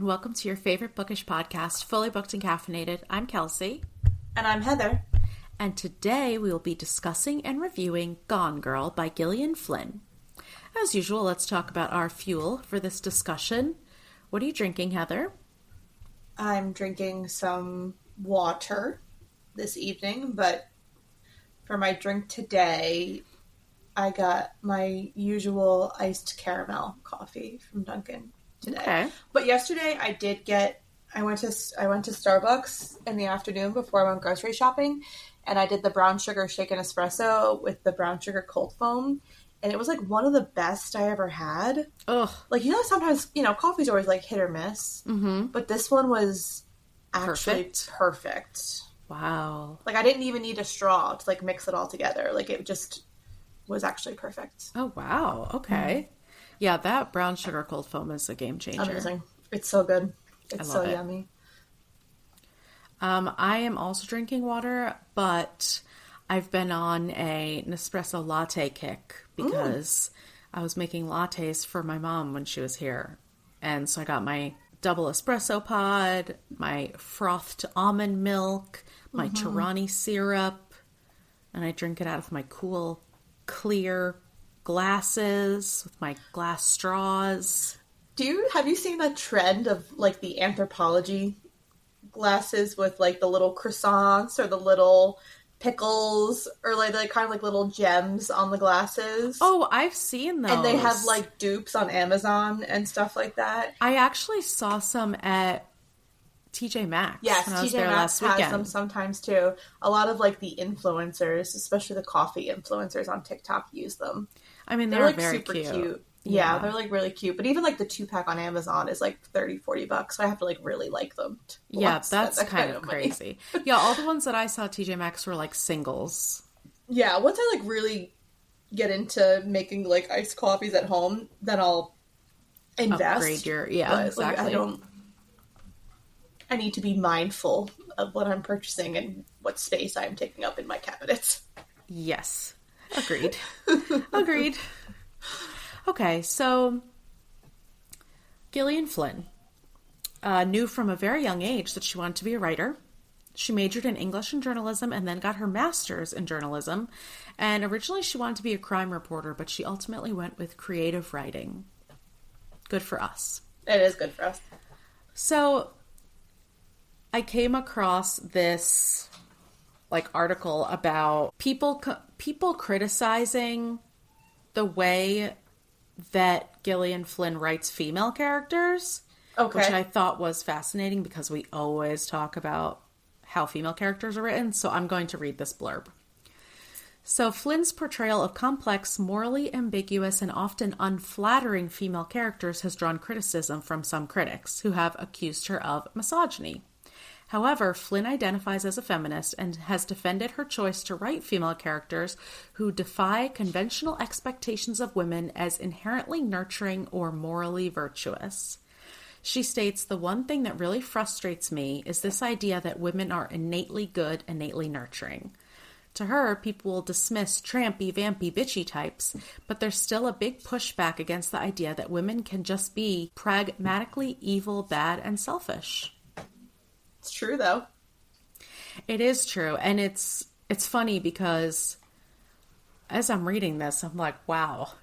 and welcome to your favorite bookish podcast, Fully Booked and Caffeinated. I'm Kelsey. And I'm Heather. And today we will be discussing and reviewing Gone Girl by Gillian Flynn. As usual, let's talk about our fuel for this discussion. What are you drinking, Heather? I'm drinking some water this evening, but for my drink today, I got my usual iced caramel coffee from Dunkin' today. Okay. But yesterday I went to Starbucks in the afternoon before I went grocery shopping, and I did the brown sugar shaken espresso with the brown sugar cold foam, and it was like one of the best I ever had. Ugh. Like, sometimes, coffee's always like hit or miss, but this one was actually perfect. Wow. Like, I didn't even need a straw to like mix it all together. Like, it just was actually perfect. Oh, wow. Okay. Yeah, that brown sugar cold foam is a game changer. Amazing. It's so good. It's so yummy. I am also drinking water, but I've been on an espresso latte kick because I was making lattes for my mom when she was here. And so I got my double espresso pod, my frothed almond milk, my Tirani syrup, and I drink it out of my cool, clear glasses with my glass straws. Have you seen that trend of like the anthropology glasses with like the little croissants or the little pickles or like kind of like little gems on the glasses? Oh, I've seen those. And they have like dupes on Amazon and stuff like that. I actually saw some at TJ Maxx. Yes, when I was TJ there Maxx last weekend. has them sometimes too. A lot of like the influencers, especially the coffee influencers on TikTok, use them. I mean, they're like very super cute. Yeah, they're like really cute. But even like the 2-pack on Amazon is like $30-$40. So I have to like really like them. Yeah, that's kind of crazy. Yeah, all the ones that I saw at TJ Maxx were like singles. Yeah, once I like really get into making like iced coffees at home, then I'll invest. Upgrade your, exactly. Like, I need to be mindful of what I'm purchasing and what space I'm taking up in my cabinets. Yes. Agreed. Agreed. Okay, so Gillian Flynn knew from a very young age that she wanted to be a writer. She majored in English and journalism and then got her master's in journalism. And originally she wanted to be a crime reporter, but she ultimately went with creative writing. Good for us. It is good for us. So I came across this article about people criticizing the way that Gillian Flynn writes female characters, which I thought was fascinating because we always talk about how female characters are written, so I'm going to read this blurb. So Flynn's portrayal of complex, morally ambiguous, and often unflattering female characters has drawn criticism from some critics, who have accused her of misogyny. However, Flynn identifies as a feminist and has defended her choice to write female characters who defy conventional expectations of women as inherently nurturing or morally virtuous. She states, "The one thing that really frustrates me is this idea that women are innately good, innately nurturing." To her, people will dismiss trampy, vampy, bitchy types, but there's still a big pushback against the idea that women can just be pragmatically evil, bad, and selfish. It's true, though. It is true, and it's funny because as I'm reading this, I'm like, wow,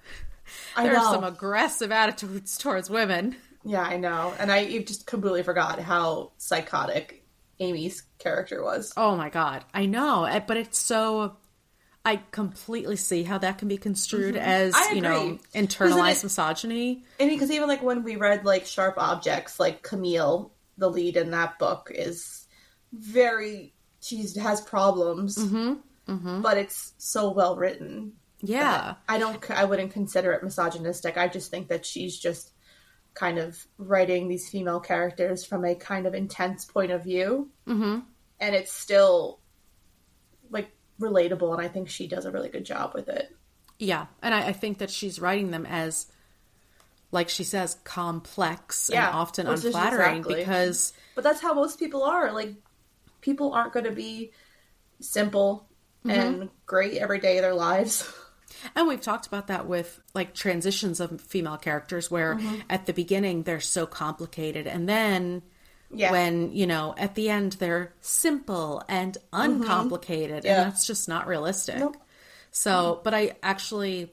there are some aggressive attitudes towards women. Yeah, I know, and I just completely forgot how psychotic Amy's character was. Oh my god, I know, but it's so... I completely see how that can be construed as, internalized misogyny. And because even like when we read like Sharp Objects, like Camille, the lead in that book, is she has problems, but it's so well written. Yeah. I wouldn't consider it misogynistic. I just think that she's just kind of writing these female characters from a kind of intense point of view. Mm-hmm. And it's still like relatable, and I think she does a really good job with it. Yeah. And I think that she's writing them as, like she says, complex and often unflattering because... But that's how most people are. Like, people aren't going to be simple and great every day of their lives. And we've talked about that with like transitions of female characters where at the beginning they're so complicated and then when, you know, at the end they're simple and uncomplicated and that's just not realistic. Nope. So, but I actually,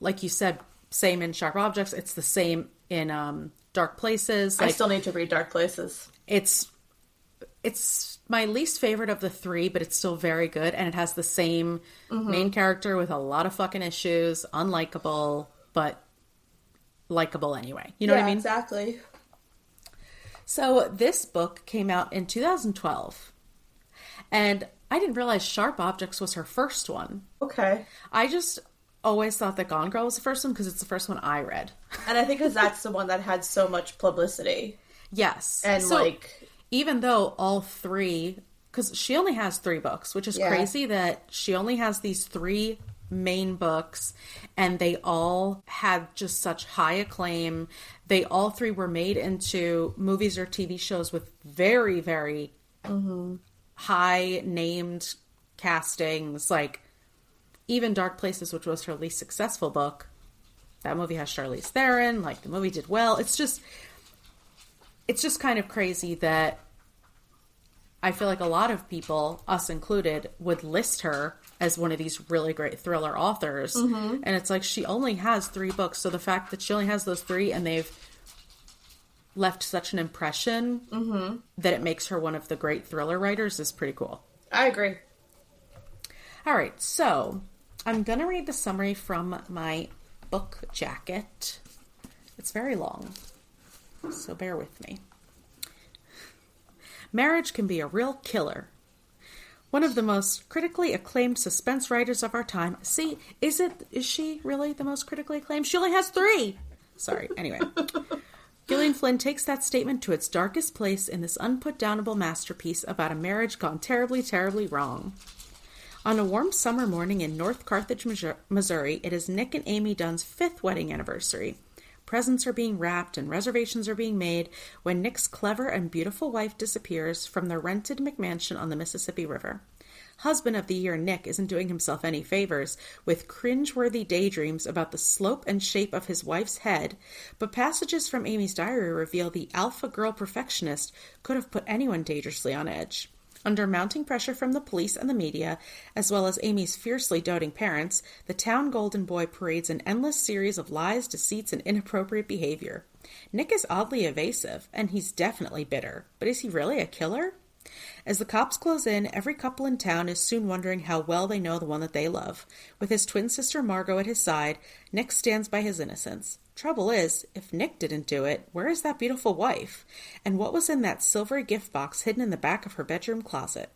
like you said, same in Sharp Objects. It's the same in Dark Places. Like, I still need to read Dark Places. It's my least favorite of the three, but it's still very good. And it has the same main character with a lot of fucking issues, unlikable, but likable anyway. You know what I mean? Exactly. So this book came out in 2012. And I didn't realize Sharp Objects was her first one. Okay. I just always thought that Gone Girl was the first one because it's the first one I read. And I think because that's the one that had so much publicity. Yes. And so, even though all three, because she only has 3 books, which is crazy that she only has these 3 main books and they all had just such high acclaim. They all 3 were made into movies or TV shows with very, very high named castings. Like even Dark Places, which was her least successful book, that movie has Charlize Theron. Like the movie did well. It's just kind of crazy that I feel like a lot of people, us included, would list her as one of these really great thriller authors. And it's like she only has 3 books. So the fact that she only has those 3 and they've left such an impression that it makes her one of the great thriller writers is pretty cool. I agree. All right. So I'm going to read the summary from my book jacket. It's very long, so bear with me. Marriage can be a real killer. One of the most critically acclaimed suspense writers of our time. See, is she really the most critically acclaimed? She only has 3. Sorry. Anyway. Gillian Flynn takes that statement to its darkest place in this unputdownable masterpiece about a marriage gone terribly, terribly wrong. On a warm summer morning in North Carthage, Missouri, it is Nick and Amy Dunn's 5th wedding anniversary. Presents are being wrapped and reservations are being made when Nick's clever and beautiful wife disappears from their rented McMansion on the Mississippi River. Husband of the year Nick isn't doing himself any favors with cringe-worthy daydreams about the slope and shape of his wife's head, but passages from Amy's diary reveal the alpha girl perfectionist could have put anyone dangerously on edge. Under mounting pressure from the police and the media, as well as Amy's fiercely doting parents, the town golden boy parades an endless series of lies, deceits, and inappropriate behavior. Nick is oddly evasive, and he's definitely bitter. But is he really a killer? As the cops close in, every couple in town is soon wondering how well they know the one that they love. With his twin sister Margot at his side, Nick stands by his innocence. Trouble is, if Nick didn't do it, where is that beautiful wife? And what was in that silvery gift box hidden in the back of her bedroom closet?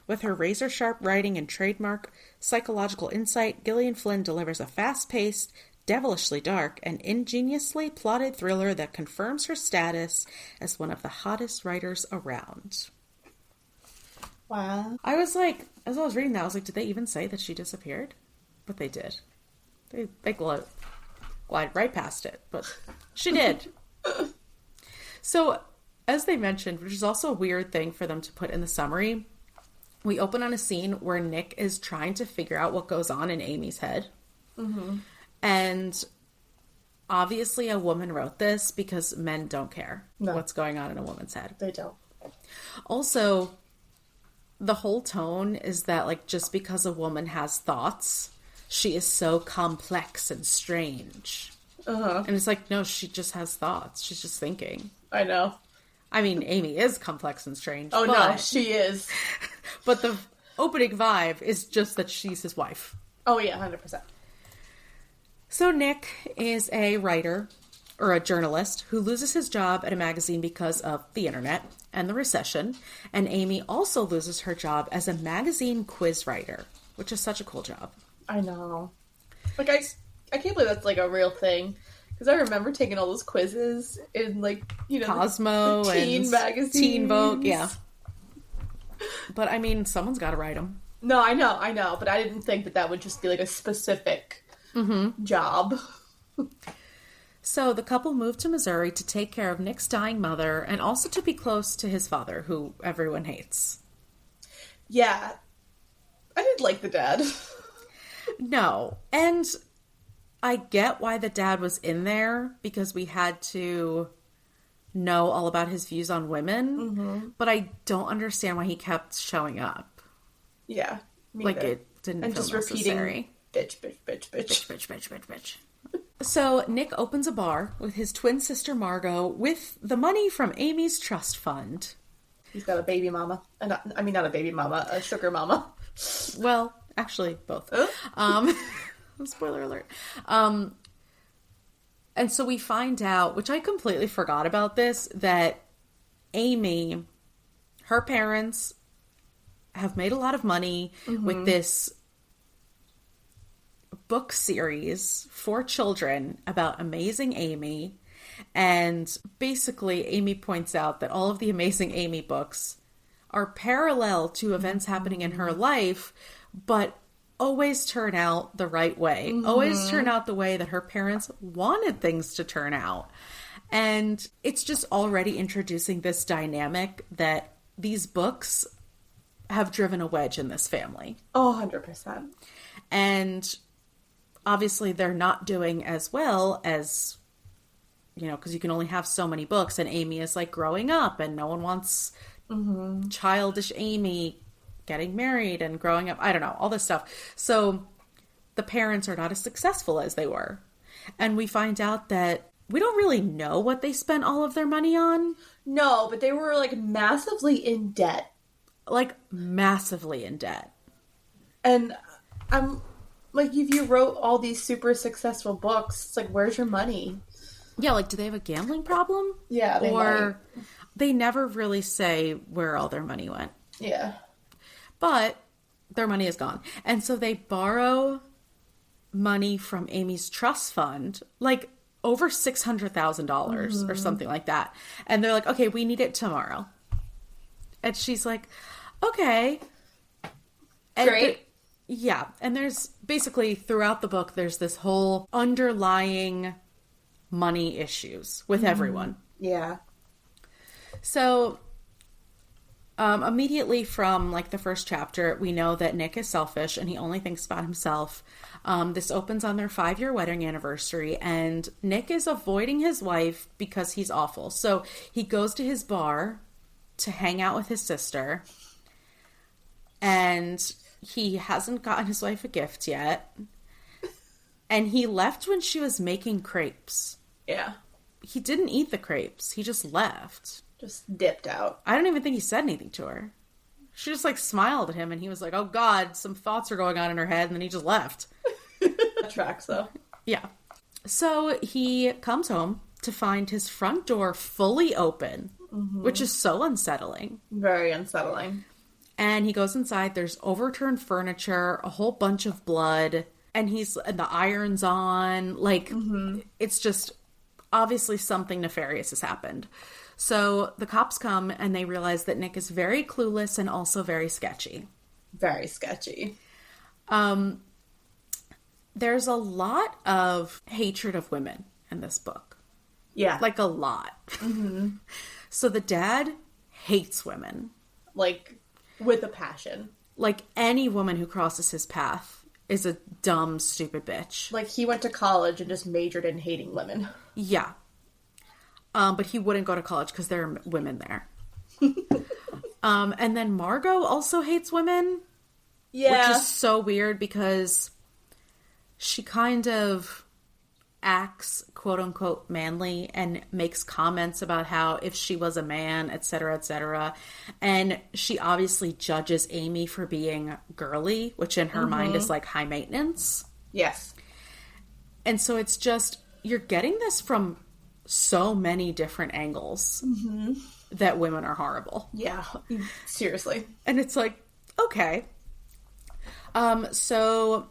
With her razor-sharp writing and trademark psychological insight, Gillian Flynn delivers a fast-paced, devilishly dark, and ingeniously plotted thriller that confirms her status as one of the hottest writers around. Wow. I was like, as I was reading that, I was like, did they even say that she disappeared? But they did. They glide right past it, but she did. So, as they mentioned, which is also a weird thing for them to put in the summary, we open on a scene where Nick is trying to figure out what goes on in Amy's head. And obviously a woman wrote this because men don't care what's going on in a woman's head. They don't. Also, the whole tone is that, like, just because a woman has thoughts, she is so complex and strange. And it's like, no, she just has thoughts. She's just thinking. I know. I mean, Amy is complex and strange. Oh, no, she is. But the opening vibe is just that she's his wife. Oh, yeah, 100%. So Nick is a writer, or a journalist, who loses his job at a magazine because of the internet and the recession. And Amy also loses her job as a magazine quiz writer, which is such a cool job. I know. Like, I can't believe that's, like, a real thing. Because I remember taking all those quizzes in, like, you know, Cosmo the teen and magazines. Teen Vogue, yeah. But, I mean, someone's got to write them. No, I know. But I didn't think that would just be, like, a specific job. So the couple moved to Missouri to take care of Nick's dying mother and also to be close to his father, who everyone hates. Yeah. I did like the dad. No. And I get why the dad was in there, because we had to know all about his views on women, but I don't understand why he kept showing up. Yeah. Like, it didn't and feel just necessary. Repeating, bitch. Bitch. So Nick opens a bar with his twin sister Margot with the money from Amy's trust fund. He's got a baby mama. Not a baby mama, a sugar mama. Well, actually, both. Spoiler alert. And so we find out, which I completely forgot about this, that Amy, her parents have made a lot of money with this book series for children about Amazing Amy. And basically, Amy points out that all of the Amazing Amy books are parallel to events happening in her life, but always turn out the right way. Always turn out the way that her parents wanted things to turn out. And it's just already introducing this dynamic that these books have driven a wedge in this family. Oh, 100%. And obviously they're not doing as well as, you know, because you can only have so many books, and Amy is like growing up and no one wants childish Amy getting married and growing up. I don't know, all this stuff. So the parents are not as successful as they were. And we find out that we don't really know what they spent all of their money on. No, but they were like massively in debt. Like massively in debt. And I'm like, if you wrote all these super successful books, it's like, where's your money? Yeah, like, do they have a gambling problem? Yeah, they might. They never really say where all their money went. Yeah. But their money is gone. And so they borrow money from Amy's trust fund, like over $600,000 or something like that. And they're like, okay, we need it tomorrow. And she's like, okay. And great. Yeah. And there's basically throughout the book, there's this whole underlying money issues with everyone. Yeah. So immediately from like the first chapter, we know that Nick is selfish and he only thinks about himself. This opens on their 5-year wedding anniversary, and Nick is avoiding his wife because he's awful. So he goes to his bar to hang out with his sister, and he hasn't gotten his wife a gift yet. And he left when she was making crepes. Yeah. He didn't eat the crepes. He just left. Just dipped out. I don't even think he said anything to her. She just like smiled at him, and he was like, oh God, some thoughts are going on in her head, and then he just left. That tracks though. Yeah. So he comes home to find his front door fully open, which is so unsettling. Very unsettling. And he goes inside, there's overturned furniture, a whole bunch of blood, and the iron's on. Like, it's just obviously something nefarious has happened. So the cops come and they realize that Nick is very clueless and also very sketchy. Very sketchy. There's a lot of hatred of women in this book. Yeah. Like a lot. So the dad hates women. Like, with a passion. Like, any woman who crosses his path is a dumb, stupid bitch. Like, he went to college and just majored in hating women. Yeah. But he wouldn't go to college because there are women there. And then Margot also hates women. Yeah. Which is so weird because she kind of acts, quote unquote, manly and makes comments about how if she was a man, etc., etc. And she obviously judges Amy for being girly, which in her mind is like high maintenance. Yes. And so it's just, you're getting this from so many different angles that women are horrible. Yeah. Seriously. And it's like, okay. So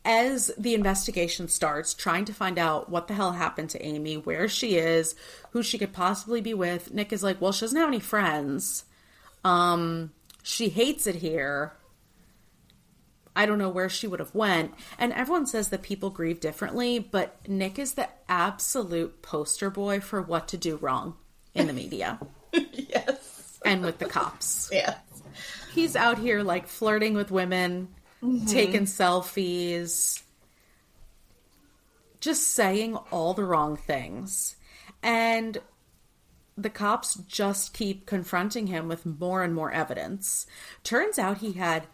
as the investigation starts, trying to find out what the hell happened to Amy, where she is, who she could possibly be with, Nick is like, well, she doesn't have any friends. She hates it here. I don't know where she would have went. And everyone says that people grieve differently, but Nick is the absolute poster boy for what to do wrong in the media. Yes. And with the cops. Yes. He's out here like flirting with women, taking selfies, just saying all the wrong things. And the cops just keep confronting him with more and more evidence. Turns out he had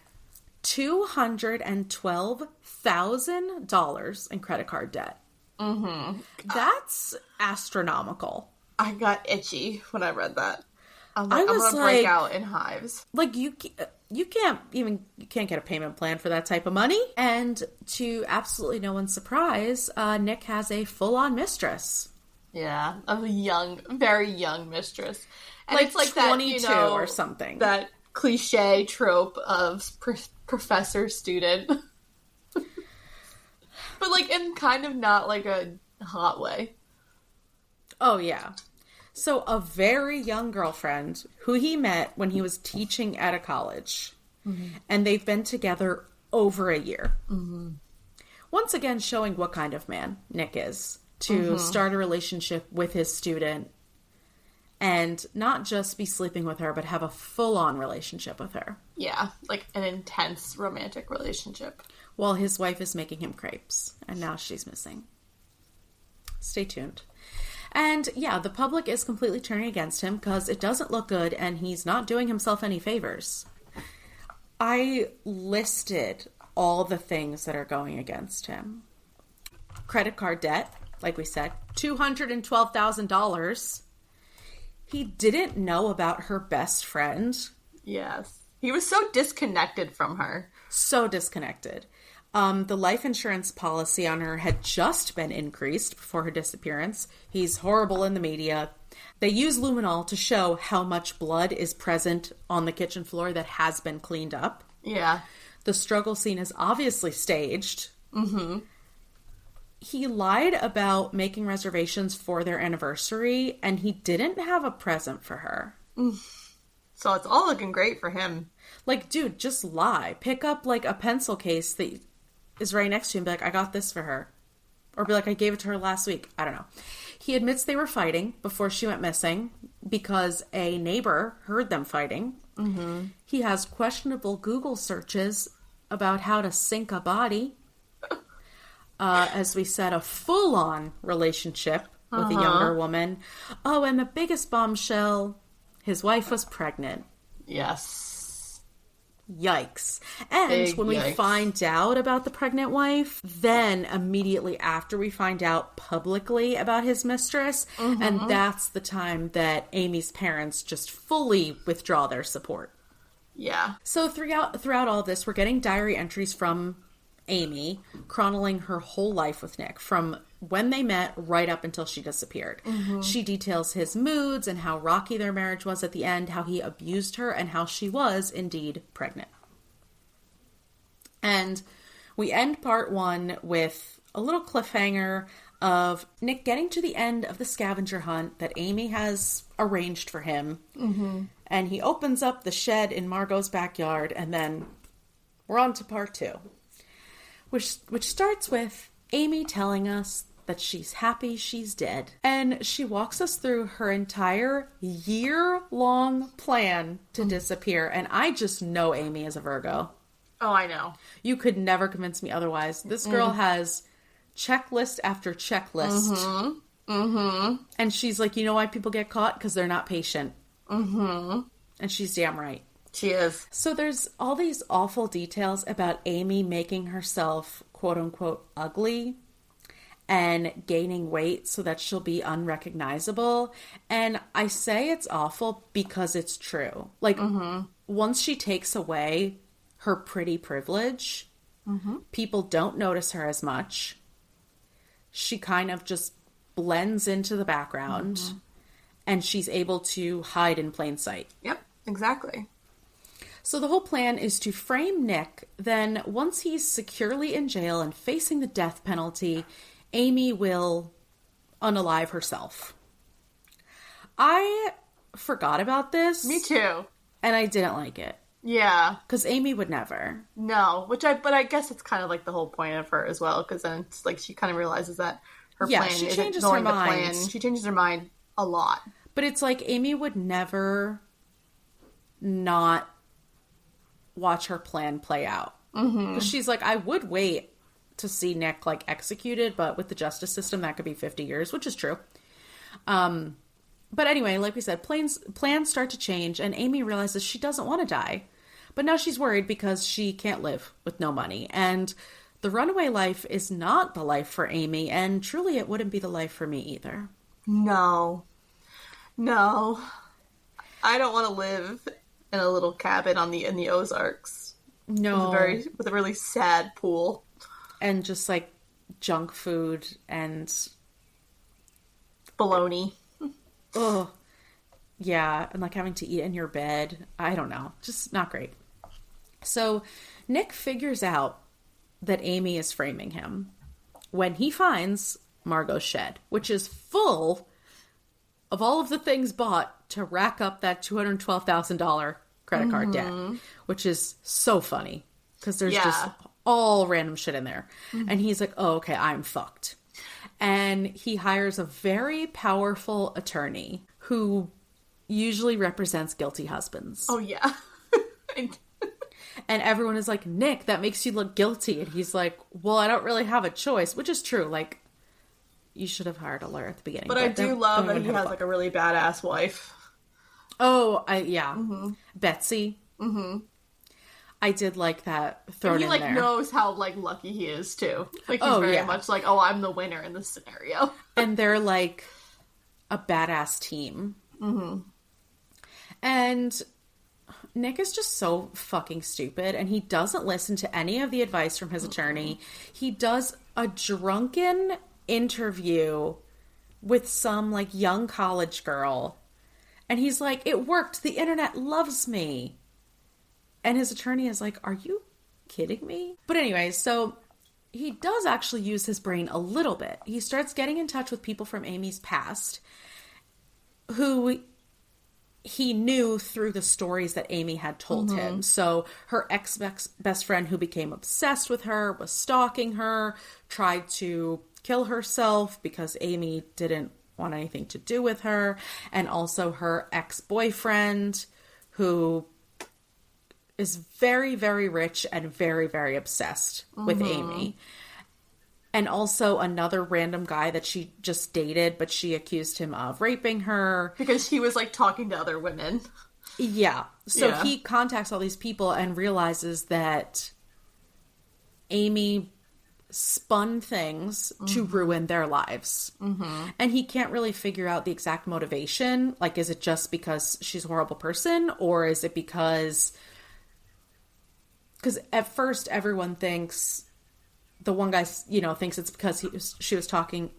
$212,000 in credit card debt. That's astronomical. I got itchy when I read that. I'm I was gonna break out in hives. Like, you can't get a payment plan for that type of money. And to absolutely no one's surprise, Nick has a full-on mistress. Yeah, a very young mistress. And Like it's like 22 that, or something. That cliche trope of professor-student. But, like, in kind of not, like, a hot way. Oh, yeah. So a very young girlfriend who he met when he was teaching at a college. And they've been together over a year. Once again, showing what kind of man Nick is. To start a relationship with his student. And not just be sleeping with her, but have a full-on relationship with her. Yeah, like an intense romantic relationship. While his wife is making him crepes. And now she's missing. Stay tuned. And yeah, the public is completely turning against him because it doesn't look good and he's not doing himself any favors. I listed all the things that are going against him. Credit card debt, like we said, $212,000. He didn't know about her best friend. Yes. He was so disconnected from her. So disconnected. The life insurance policy on her had just been increased before her disappearance. He's horrible in the media. They use luminol to show how much blood is present on the kitchen floor that has been cleaned up. Yeah. The struggle scene is obviously staged. He lied about making reservations for their anniversary, and he didn't have a present for her. So it's all looking great for him. Like, dude, just lie. Pick up, like, a pencil case that is right next to him and be like, I got this for her. Or be like, I gave it to her last week. I don't know. He admits they were fighting before she went missing because a neighbor heard them fighting. He has questionable Google searches about how to sink a body. As we said, a full-on relationship with a younger woman. Oh, and the biggest bombshell, his wife was pregnant. Yes. Yikes. And when we find out about the pregnant wife, then immediately after we find out publicly about his mistress, and that's the time that Amy's parents just fully withdraw their support. Yeah. So throughout all of this, we're getting diary entries from Amy chronicling her whole life with Nick from when they met right up until she disappeared. She details his moods and how rocky their marriage was at the end, how he abused her, and how she was indeed pregnant. And we end part 1 with a little cliffhanger of Nick getting to the end of the scavenger hunt that Amy has arranged for him. And he opens up the shed in Margot's backyard, and then we're on to part 2. Which starts with Amy telling us that she's happy she's dead. And she walks us through her entire year-long plan to disappear. And I just know Amy is a Virgo. Oh, I know. You could never convince me otherwise. This girl has checklist after checklist. And she's like, you know why people get caught? Because they're not patient. And she's damn right. She is. So there's all these awful details about Amy making herself, quote-unquote, ugly and gaining weight so that she'll be unrecognizable. And I say it's awful because it's true. Like, once she takes away her pretty privilege, people don't notice her as much. She kind of just blends into the background, and she's able to hide in plain sight. Yep, exactly. So the whole plan is to frame Nick, then once he's securely in jail and facing the death penalty, Amy will unalive herself. I forgot about this. Me too. And I didn't like it. Yeah. Because Amy would never. No, but I guess it's kind of like the whole point of her as well, because then it's like she kind of realizes that her plan isn't going to plan. She changes her mind a lot. But it's like Amy would never not watch her plan play out. Because she's like, I would wait to see Nick, like, executed, but with the justice system, that could be 50 years, which is true. But anyway, like we said, plans start to change, and Amy realizes she doesn't want to die. But now she's worried because she can't live with no money. And the runaway life is not the life for Amy, and truly it wouldn't be the life for me either. No. I don't want to live in a little cabin in the Ozarks. No. With a really sad pool. And just, like, junk food and... bologna. Ugh. Yeah, and, like, having to eat in your bed. I don't know. Just not great. So, Nick figures out that Amy is framing him when he finds Margot's shed, which is full of all of the things bought to rack up that $212,000 credit card debt, which is so funny because there's just all random shit in there. And he's like, oh, okay, I'm fucked. And he hires a very powerful attorney who usually represents guilty husbands. Oh, yeah. And everyone is like, Nick, that makes you look guilty. And he's like, well, I don't really have a choice, which is true. Like, you should have hired a lawyer at the beginning. But I do love that he has, like, a really badass wife. Oh, yeah. Betsy. I did like that thrown in there. He, like, knows how, like, lucky he is, too. Like, he's very much like, oh, I'm the winner in this scenario. And they're, like, a badass team. And Nick is just so fucking stupid, and he doesn't listen to any of the advice from his attorney. He does a drunken interview with some, like, young college girl, and he's like, it worked, the internet loves me. And his attorney is like, are you kidding me? But anyway, so he does actually use his brain a little bit. He starts getting in touch with people from Amy's past who he knew through the stories that Amy had told him. So her ex-best friend who became obsessed with her, was stalking her, tried to kill herself because Amy didn't want anything to do with her. And also her ex-boyfriend who is very, very rich and very, very obsessed with Amy. And also another random guy that she just dated, but she accused him of raping her. Because he was, like, talking to other women. Yeah. So he contacts all these people and realizes that Amy spun things to ruin their lives. And he can't really figure out the exact motivation. Like, is it just because she's a horrible person? Or is it because at first everyone thinks... The one guy, you know, thinks it's because he was talking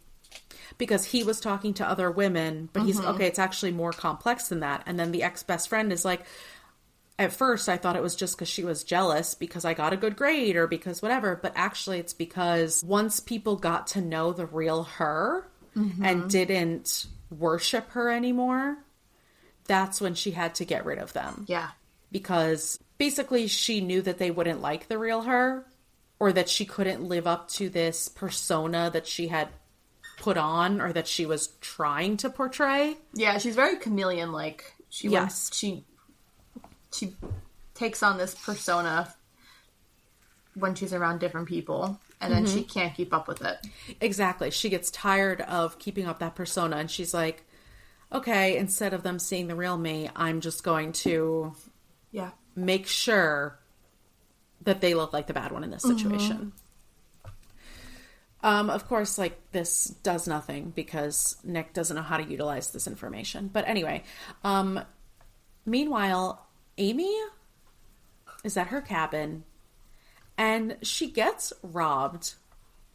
to other women, but he's, okay, it's actually more complex than that. And then the ex-best friend is like, at first I thought it was just because she was jealous because I got a good grade or because whatever, but actually it's because once people got to know the real her and didn't worship her anymore, that's when she had to get rid of them. Yeah. Because basically she knew that they wouldn't like the real her. Or that she couldn't live up to this persona that she had put on or that she was trying to portray. Yeah, she's very chameleon-like. She takes on this persona when she's around different people, and then she can't keep up with it. Exactly. She gets tired of keeping up that persona, and she's like, okay, instead of them seeing the real me, I'm just going to make sure that they look like the bad one in this situation. Of course, like, this does nothing because Nick doesn't know how to utilize this information. But anyway, meanwhile, Amy is at her cabin and she gets robbed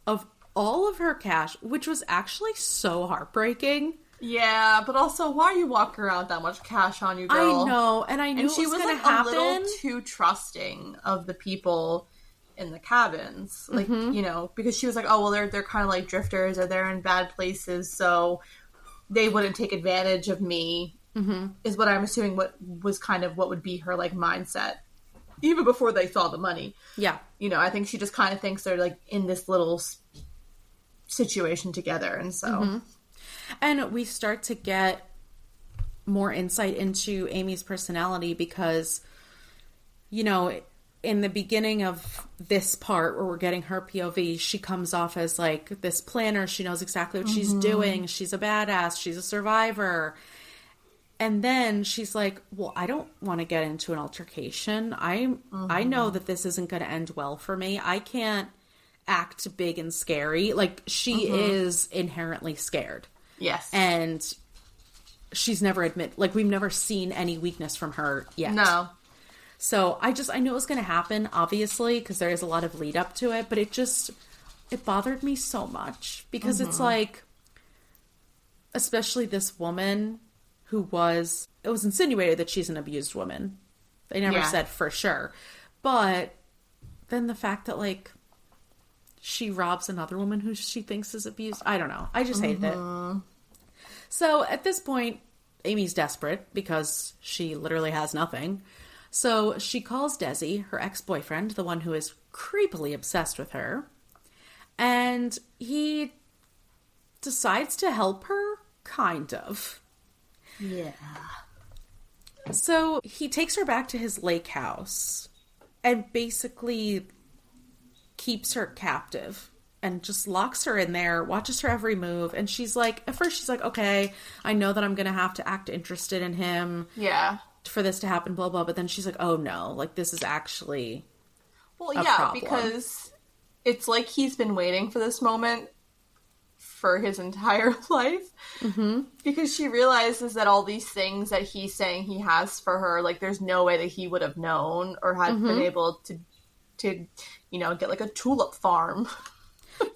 of all of her cash, which was actually so heartbreaking. Yeah, but also, why are you walking around with that much cash on you, girl? I know, and I knew she was going to happen. A little too trusting of the people in the cabins, like, you know, because she was like, oh, well, they're kind of like drifters, or they're in bad places, so they wouldn't take advantage of me, is what I'm assuming what would be her, like, mindset, even before they saw the money. Yeah. You know, I think she just kind of thinks they're, like, in this little situation together, and so... And we start to get more insight into Amy's personality because, you know, in the beginning of this part where we're getting her POV, she comes off as like this planner. She knows exactly what she's doing. She's a badass. She's a survivor. And then she's like, well, I don't want to get into an altercation. I know that this isn't going to end well for me. I can't act big and scary. Like, she is inherently scared. Yes. And she's never we've never seen any weakness from her yet. No. So I knew it was going to happen, obviously, because there is a lot of lead up to it, but it bothered me so much because it's like, especially this woman who it was insinuated that she's an abused woman. They never said for sure. But then the fact that, like, she robs another woman who she thinks is abused. I don't know. I just hated it. So at this point, Amy's desperate because she literally has nothing. So she calls Desi, her ex-boyfriend, the one who is creepily obsessed with her. And he decides to help her, kind of. Yeah. So he takes her back to his lake house and basically keeps her captive and just locks her in there, watches her every move. And she's like, at first she's like, okay, I know that I'm going to have to act interested in him. Yeah. For this to happen, blah, blah. But then she's like, oh no, like this is actually a problem. Because it's like he's been waiting for this moment for his entire life. Because she realizes that all these things that he's saying he has for her, like, there's no way that he would have known or had been able to get like a tulip farm.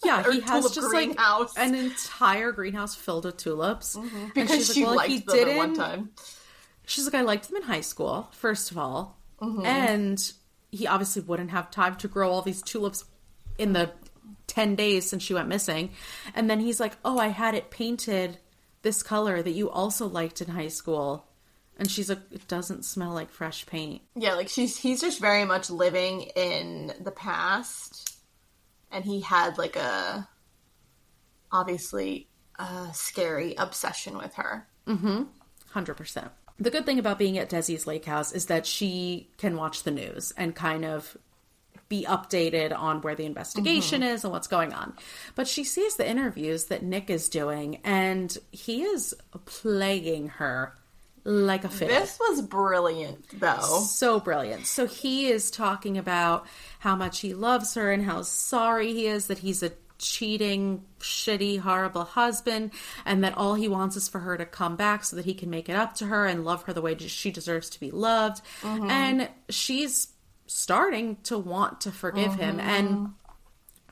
Yeah, he has just greenhouse. Like an entire greenhouse filled with tulips. Because she liked them at one time. She's like, I liked them in high school, first of all. And he obviously wouldn't have time to grow all these tulips in the 10 days since she went missing. And then he's like, oh, I had it painted this color that you also liked in high school. And she's like, it doesn't smell like fresh paint. Yeah, like he's just very much living in the past. And he had like obviously a scary obsession with her. 100%. The good thing about being at Desi's lake house is that she can watch the news and kind of be updated on where the investigation is and what's going on. But she sees the interviews that Nick is doing, and he is playing her like a fiddle. This was brilliant, though. So brilliant. So he is talking about how much he loves her and how sorry he is that he's a cheating, shitty, horrible husband, and that all he wants is for her to come back so that he can make it up to her and love her the way she deserves to be loved. And she's starting to want to forgive him. And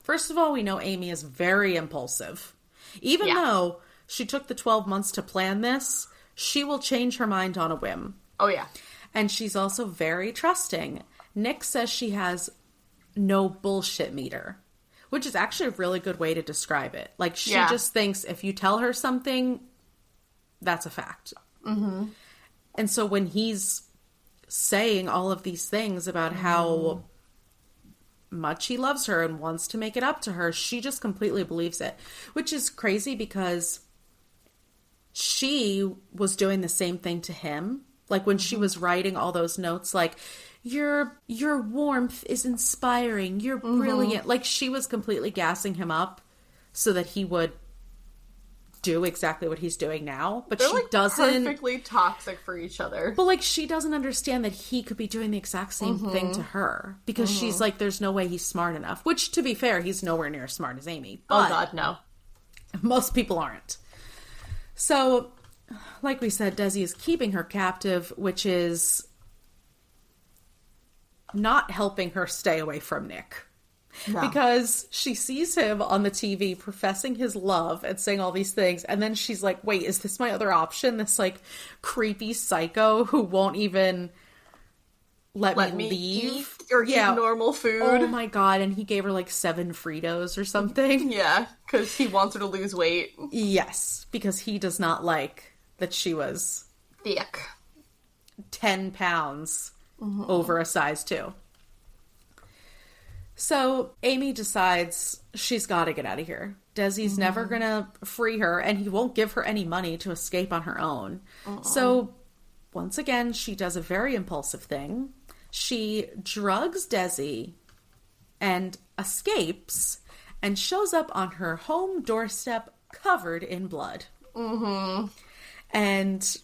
first of all, we know Amy is very impulsive. Even though she took the 12 months to plan this, she will change her mind on a whim. Oh, yeah. And she's also very trusting. Nick says she has no bullshit meter, which is actually a really good way to describe it. Like, she just thinks if you tell her something, that's a fact. And so when he's saying all of these things about how much he loves her and wants to make it up to her, she just completely believes it. Which is crazy because she was doing the same thing to him. Like, when she was writing all those notes, like, your warmth is inspiring, you're brilliant. Like, she was completely gassing him up so that he would do exactly what he's doing now. But they're, she doesn't... perfectly toxic for each other. But, like, she doesn't understand that he could be doing the exact same thing to her. Because she's like, there's no way he's smart enough. Which, to be fair, he's nowhere near as smart as Amy. But oh, God, no. Most people aren't. So, like we said, Desi is keeping her captive, which is not helping her stay away from Nick. No. Because she sees him on the TV professing his love and saying all these things, and then she's like, wait, is this my other option? This, like, creepy psycho who won't even let me leave? Eat or eat normal food? Oh my God, and he gave her, like, 7 Fritos or something. Yeah, because he wants her to lose weight. Yes, because he does not like that she was... thick. 10 pounds over a size 2. So Amy decides she's got to get out of here. Desi's never going to free her, and he won't give her any money to escape on her own. So once again, she does a very impulsive thing. She drugs Desi and escapes and shows up on her home doorstep covered in blood. Mm-hmm. And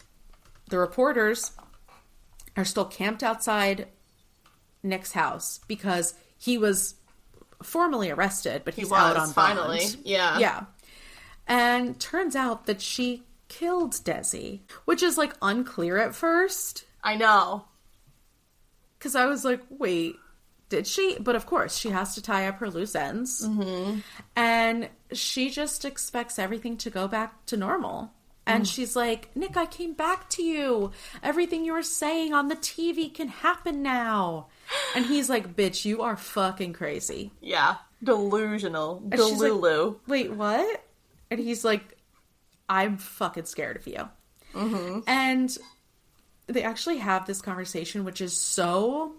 the reporters are still camped outside Nick's house because he was formally arrested, but he's out on bond. Finally. Yeah. Yeah. And turns out that she killed Desi, which is like unclear at first. I know. Because I was like, wait, did she? But of course, she has to tie up her loose ends. Mm-hmm. And she just expects everything to go back to normal. And she's like, Nick, I came back to you. Everything you were saying on the TV can happen now. And he's like, bitch, you are fucking crazy. Yeah. Delusional. Delulu. Like, wait, what? And he's like, I'm fucking scared of you. Mm-hmm. And they actually have this conversation, which is so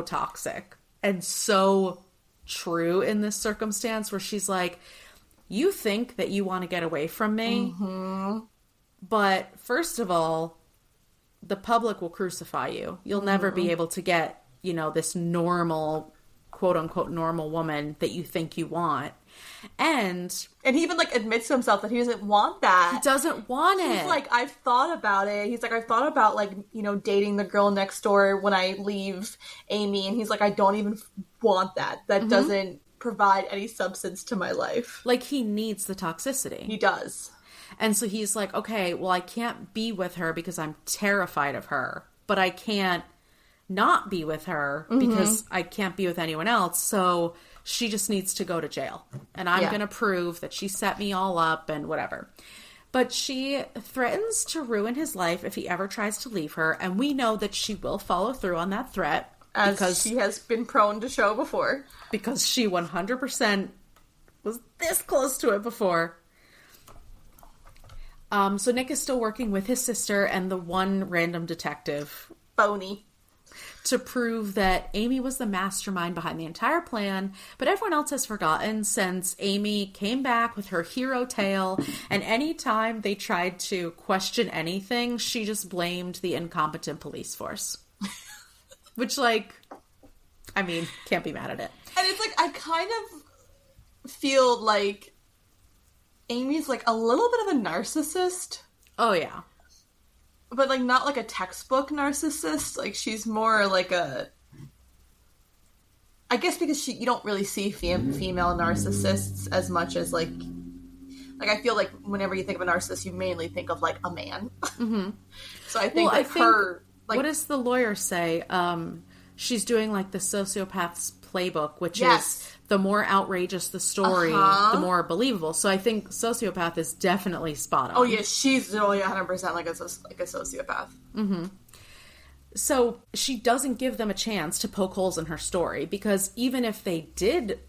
toxic and so true in this circumstance, where she's like, you think that you want to get away from me, but first of all, the public will crucify you. You'll never be able to get, this normal, quote unquote, normal woman that you think you want. And he even admits to himself that he doesn't want that. He doesn't want it. He's like, I've thought about it. He's like, I've thought about dating the girl next door when I leave Amy. And he's like, I don't even want that. That doesn't provide any substance to my life. Like, he needs the toxicity. He does. And so he's like, okay, well, I can't be with her because I'm terrified of her, but I can't not be with her because I can't be with anyone else. So she just needs to go to jail. And I'm going to prove that she set me all up and whatever. But she threatens to ruin his life if he ever tries to leave her. And we know that she will follow through on that threat. As she has been prone to show before. Because she 100% was this close to it before. So Nick is still working with his sister and the one random detective, Boney, to prove that Amy was the mastermind behind the entire plan, but everyone else has forgotten since Amy came back with her hero tale, and anytime they tried to question anything, she just blamed the incompetent police force. Which, can't be mad at it. And it's I kind of feel like Amy's a little bit of a narcissist. Oh, yeah. But not a textbook narcissist. She's more I guess because you don't really see female narcissists as much as I feel whenever you think of a narcissist, you mainly think of a man. Mm-hmm. So I think her. What does the lawyer say? She's doing the sociopath's playbook, which is the more outrageous the story, the more believable. So I think sociopath is definitely spot on. Oh yeah, she's really 100% like a sociopath. Mm-hmm. So she doesn't give them a chance to poke holes in her story, because even if they did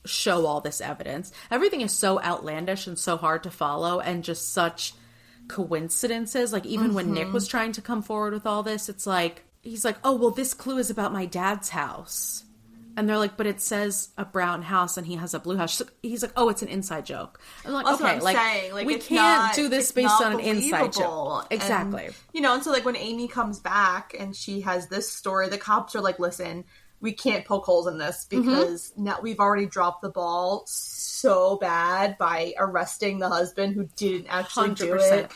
show all this evidence, everything is so outlandish and so hard to follow and just such coincidences. Even when Nick was trying to come forward with all this, it's he's like, oh, well, this clue is about my dad's house. And they're like, but it says a brown house and he has a blue house. He's like, oh, it's an inside joke. I'm like, that's okay, what I'm saying. We can't do this based on an inside joke. Exactly. And so when Amy comes back and she has this story, the cops are like, listen, we can't poke holes in this because now we've already dropped the ball so bad by arresting the husband who didn't actually 100%. Do it,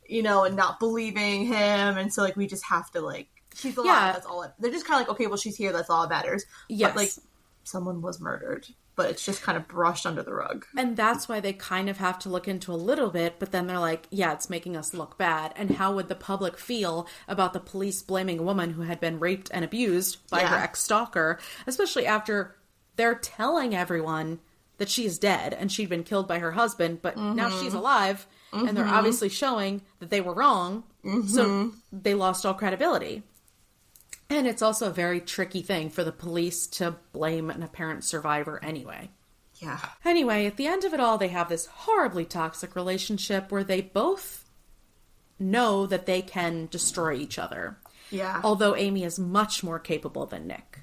and not believing him. And so we just have to she's alive, that's all they're just kind of okay, well, she's here, that's all that matters. Yes. But someone was murdered, but it's just kind of brushed under the rug. And that's why they kind of have to look into a little bit, but then they're like, yeah, it's making us look bad. And how would the public feel about the police blaming a woman who had been raped and abused by her ex-stalker, especially after they're telling everyone that she's dead and she'd been killed by her husband, but now she's alive, and they're obviously showing that they were wrong, so they lost all credibility. And it's also a very tricky thing for the police to blame an apparent survivor anyway. Yeah. Anyway, at the end of it all, they have this horribly toxic relationship where they both know that they can destroy each other. Yeah. Although Amy is much more capable than Nick.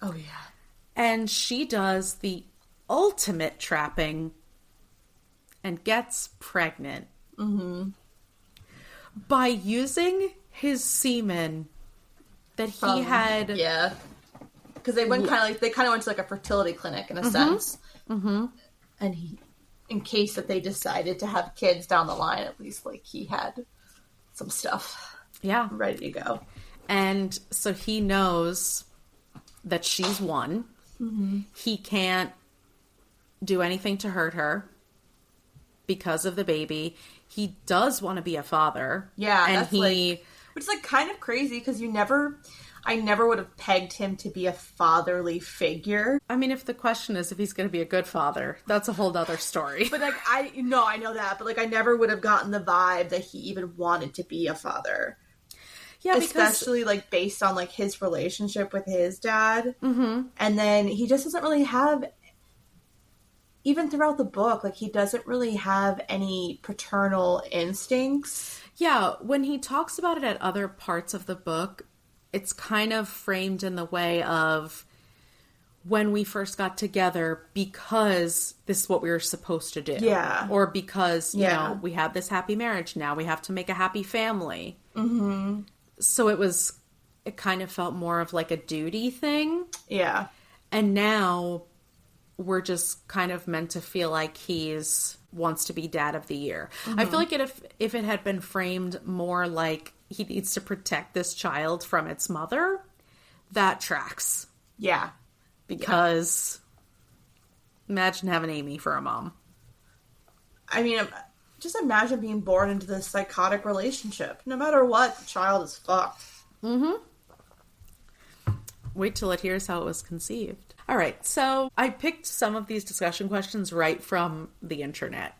Oh, yeah. And she does the ultimate trapping and gets pregnant. Mm-hmm. By using his semen that he had... Yeah. Because they went kind of went to like a fertility clinic in a sense. Mm-hmm. And he, in case that they decided to have kids down the line, at least like he had some stuff ready to go. And so he knows that she's one. Mm-hmm. He can't do anything to hurt her because of the baby. He does want to be a father. Yeah, and that's which is like kind of crazy because I never would have pegged him to be a fatherly figure. I mean, if the question is if he's going to be a good father, that's a whole other story. But like, I know that, but like, I never would have gotten the vibe that he even wanted to be a father. Yeah, especially like based on like his relationship with his dad. Mm-hmm. And then he just doesn't really have, even throughout the book, like he doesn't really have any paternal instincts. Yeah, when he talks about it at other parts of the book, it's kind of framed in the way of when we first got together because this is what we were supposed to do. Yeah. Or because, you know, we had this happy marriage. Now we have to make a happy family. Mm-hmm. So it kind of felt more of like a duty thing. Yeah. And now we're just kind of meant to feel like wants to be dad of the year. Mm-hmm. I feel like if it had been framed more like he needs to protect this child from its mother, that tracks. Yeah. Because imagine having Amy for a mom. I mean, just imagine being born into this psychotic relationship. No matter what, the child is fucked. Mm-hmm. Wait till it hears how it was conceived. All right, so I picked some of these discussion questions right from the internet.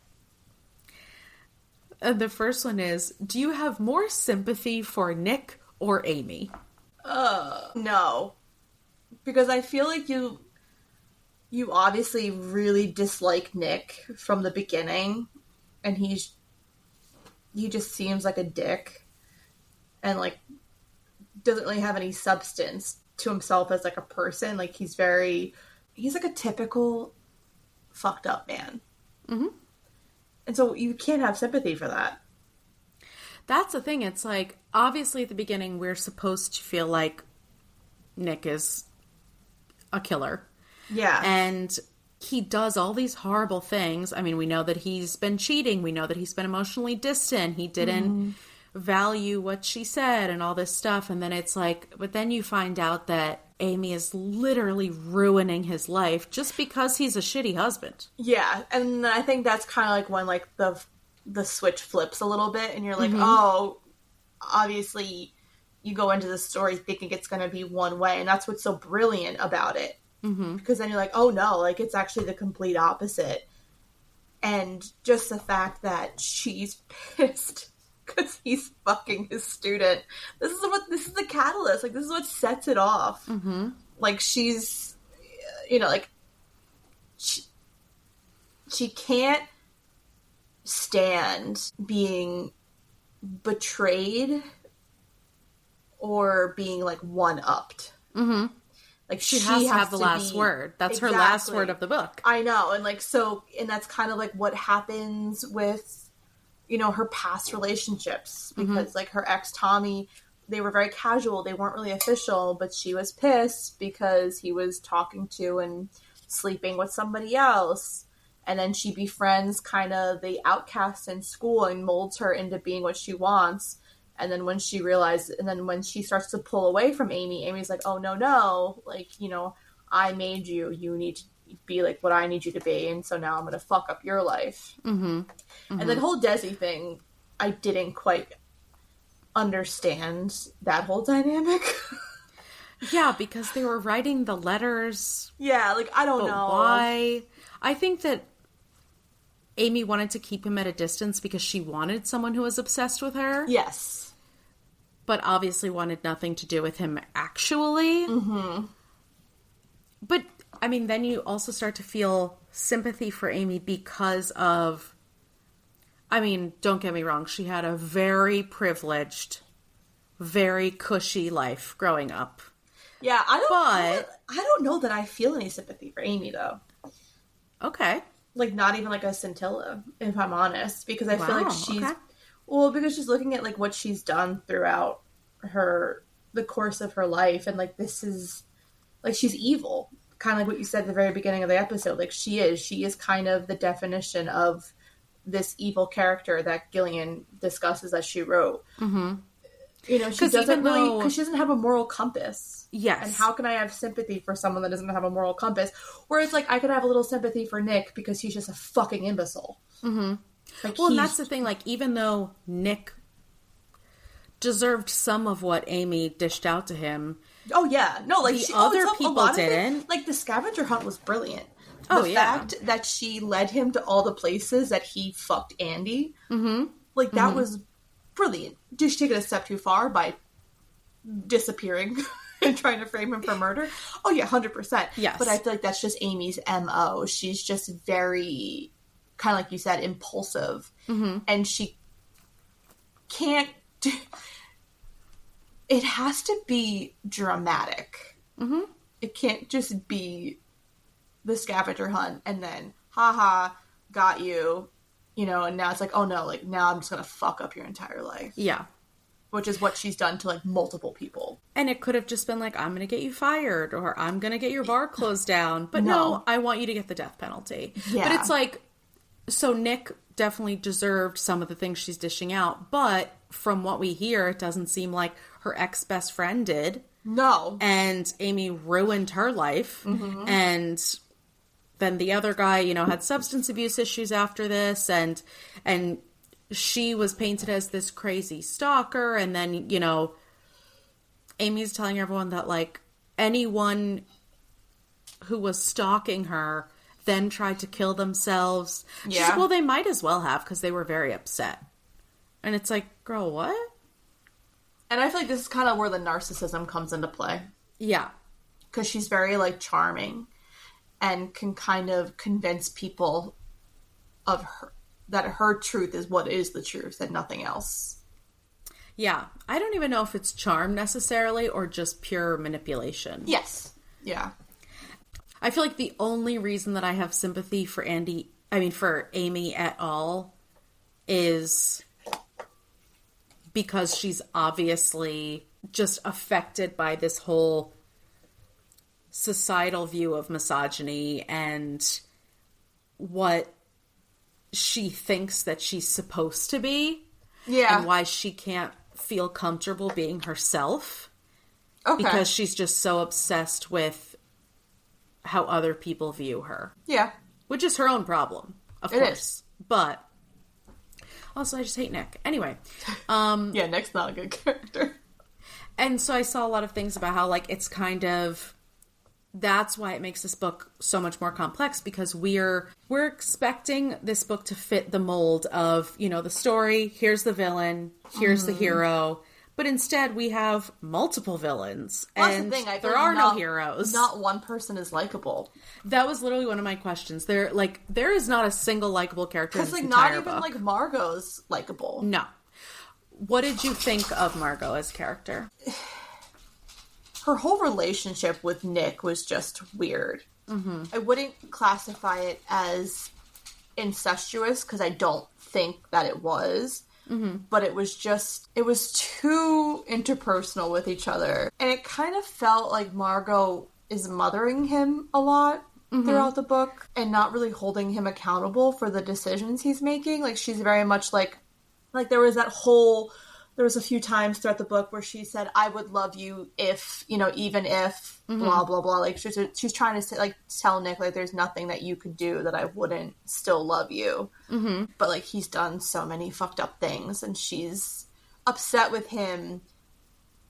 The first one is, do you have more sympathy for Nick or Amy? No. Because I feel like you obviously really dislike Nick from the beginning. And he just seems like a dick. And like, doesn't really have any substance to himself as like a person. Like he's like a typical fucked up man. Mm-hmm. And so you can't have sympathy for that. That's the thing. It's like, obviously at the beginning, we're supposed to feel like Nick is a killer. Yeah. And he does all these horrible things. I mean, we know that he's been cheating. We know that he's been emotionally distant. He didn't value what she said and all this stuff. And then it's like, but then you find out that Amy is literally ruining his life just because he's a shitty husband. Yeah, and I think that's kind of like when like the switch flips a little bit, and you're like, oh, obviously you go into the story thinking it's going to be one way, and that's what's so brilliant about it. Mm-hmm. Because then you're like, oh no, like it's actually the complete opposite. And just the fact that she's pissed because he's fucking his student. This is the catalyst. Like, this is what sets it off. Mm-hmm. Like, she's, you know, like, she can't stand being betrayed or being, like, one-upped. Mm-hmm. Like, she has to have the last word. That's her last word of the book. I know. And, like, and that's kind of, like, what happens with, you know, her past relationships, because like her ex Tommy, they were very casual. They weren't really official, but she was pissed because he was talking to and sleeping with somebody else. And then she befriends kind of the outcast in school and molds her into being what she wants. And then when she starts to pull away from Amy, Amy's like, oh no, like, you know, I made you, you need to be like what I need you to be, and so now I'm gonna fuck up your life. Mm-hmm. Mm-hmm. And the whole Desi thing, I didn't quite understand that whole dynamic. Yeah, because they were writing the letters. Yeah, like, I don't know why. I think that Amy wanted to keep him at a distance because she wanted someone who was obsessed with her. Yes. But obviously wanted nothing to do with him actually. Mm-hmm. But I mean, then you also start to feel sympathy for Amy because of, I mean, don't get me wrong, she had a very privileged, very cushy life growing up. Yeah, I don't know that I feel any sympathy for Amy, though. Okay. Like, not even like a scintilla, if I'm honest, because I feel like she's, well, because she's looking at like what she's done throughout her the course of her life. And, like, this is, like, she's evil. Kind of like what you said at the very beginning of the episode. Like, she is kind of the definition of this evil character that Gillian discusses as she wrote. Mm-hmm. You know, she doesn't really, because she doesn't have a moral compass. Yes. And how can I have sympathy for someone that doesn't have a moral compass? Whereas, like, I could have a little sympathy for Nick because he's just a fucking imbecile. Mm-hmm. Like, well, and that's the thing. Like, even though Nick deserved some of what Amy dished out to him. Oh, yeah. No, like, the other people didn't. Like, the scavenger hunt was brilliant. The fact that she led him to all the places that he fucked Andy, like, that was brilliant. Did she take it a step too far by disappearing and trying to frame him for murder? Oh, yeah, 100%. Yes. But I feel like that's just Amy's MO. She's just very, kind of like you said, impulsive. And she can't do... It has to be dramatic. It can't just be the scavenger hunt and then, haha, got you, you know, and now it's like, oh no, like, now I'm just gonna fuck up your entire life. Yeah. Which is what she's done to, like, multiple people. And it could have just been like, I'm gonna get you fired, or I'm gonna get your bar closed down. But no, I want you to get the death penalty. Yeah. But it's like, so Nick definitely deserved some of the things she's dishing out, but from what we hear, it doesn't seem like her ex-best friend did. No. And Amy ruined her life. And then the other guy, you know, had substance abuse issues after this, and she was painted as this crazy stalker, and then, you know, Amy's telling everyone that, like, anyone who was stalking her then tried to kill themselves. She's like, well, they might as well have, because they were very upset. And it's like, girl, what? And I feel like this is kind of where the narcissism comes into play. Yeah. Because she's very, like, charming and can kind of convince people of her, that her truth is what is the truth and nothing else. Yeah. I don't even know if it's charm necessarily or just pure manipulation. Yes. Yeah. I feel like the only reason that I have sympathy for for Amy at all is because she's obviously just affected by this whole societal view of misogyny and what she thinks that she's supposed to be. Yeah. And why she can't feel comfortable being herself. Okay. Because she's just so obsessed with how other people view her. Yeah. Which is her own problem, of course. But also, I just hate Nick. Anyway. Yeah, Nick's not a good character. And so I saw a lot of things about how, like, it's kind of... That's why it makes this book so much more complex, because we're expecting this book to fit the mold of, you know, the story, here's the villain, here's the hero, but instead we have multiple villains, and the thing, there are no heroes. Not one person is likable. That was literally one of my questions. There is not a single likable character in this Because, entire like, not even, like, Margot's likable. No. What did you think of Margot as character? Her whole relationship with Nick was just weird. I wouldn't classify it as incestuous, because I don't think that it was. But it was too interpersonal with each other. And it kind of felt like Margot is mothering him a lot throughout the book and not really holding him accountable for the decisions he's making. Like, she's very much like there was a few times throughout the book where she said, I would love you if, you know, even if, blah, blah, blah. Like, she's trying to say, like, tell Nick, like, there's nothing that you could do that I wouldn't still love you. But, like, he's done so many fucked up things, and she's upset with him,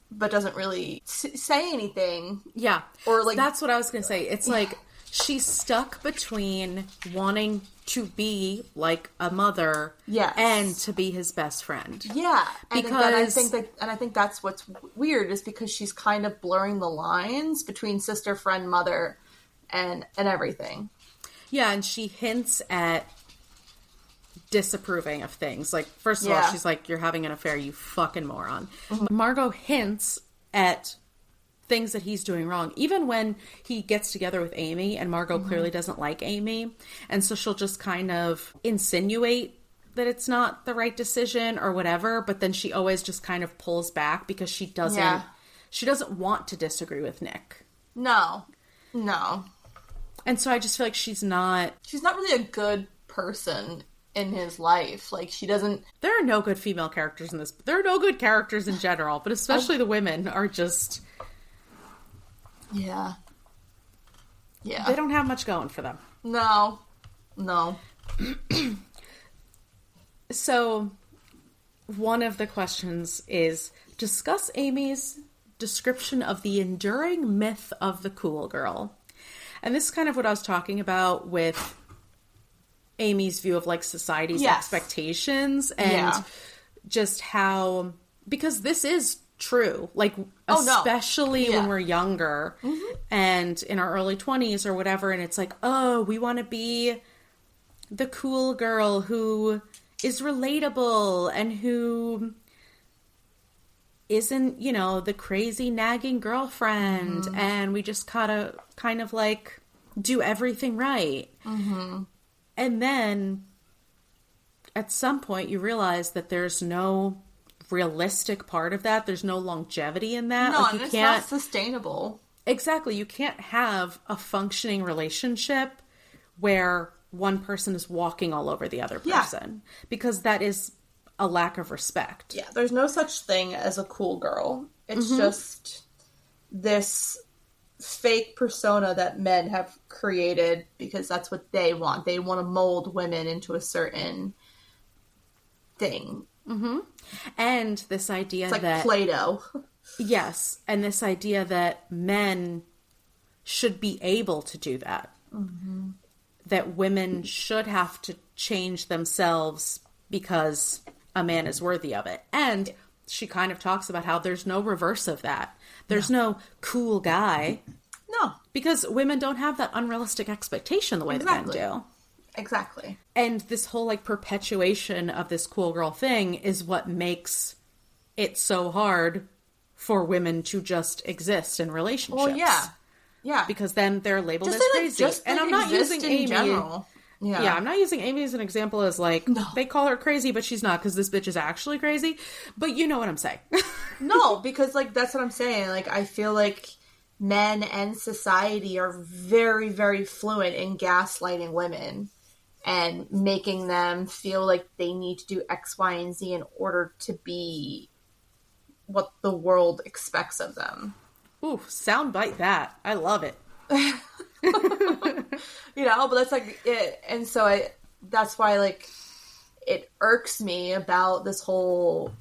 but doesn't really say anything. Yeah. Or, like... That's what I was going to say. It's like, she's stuck between wanting to be like a mother, and to be his best friend. Yeah, because I think that's what's weird, is because she's kind of blurring the lines between sister, friend, mother, and everything. Yeah, and she hints at disapproving of things. Like, first of all, she's like, "You're having an affair, you fucking moron." Margot hints at things that he's doing wrong, even when he gets together with Amy, and Margot clearly doesn't like Amy, and so she'll just kind of insinuate that it's not the right decision or whatever, but then she always just kind of pulls back because she doesn't she doesn't want to disagree with Nick. No. And so I just feel like she's not really a good person in his life. Like, she doesn't... There are no good female characters in this. There are no good characters in general, but especially the women are just... Yeah. They don't have much going for them. No. So, one of the questions is, discuss Amy's description of the enduring myth of the cool girl. And this is kind of what I was talking about with Amy's view of, like, society's expectations and just how... Because this is true. Like, especially when we're younger and in our early 20s or whatever, and it's like, oh, we want to be the cool girl who is relatable and who isn't, you know, the crazy nagging girlfriend, and we just gotta kind of, like, do everything right. And then at some point you realize that there's no realistic part of that. There's no longevity in that. No, like, and it's not sustainable. Exactly. You can't have a functioning relationship where one person is walking all over the other person, because that is a lack of respect. Yeah, there's no such thing as a cool girl. It's just this fake persona that men have created because that's what they want. They want to mold women into a certain thing. And this idea it's like that... Play-Doh. Yes, and this idea that men should be able to do that. That women should have to change themselves because a man is worthy of it. And she kind of talks about how there's no reverse of that. There's no cool guy. No. Because women don't have that unrealistic expectation the way that men do. Exactly. And this whole, like, perpetuation of this cool girl thing is what makes it so hard for women to just exist in relationships. Well, yeah. Because then they're labeled just as like, crazy. Just and like I'm not using Amy. General. Yeah, I'm not using Amy as an example as, like, they call her crazy, but she's not, because this bitch is actually crazy. But you know what I'm saying. No, because, like, that's what I'm saying. Like, I feel like men and society are very, very fluent in gaslighting women and making them feel like they need to do X, Y, and Z in order to be what the world expects of them. Ooh, soundbite that. I love it. You know, but that's like it. And so that's why, like, it irks me about this whole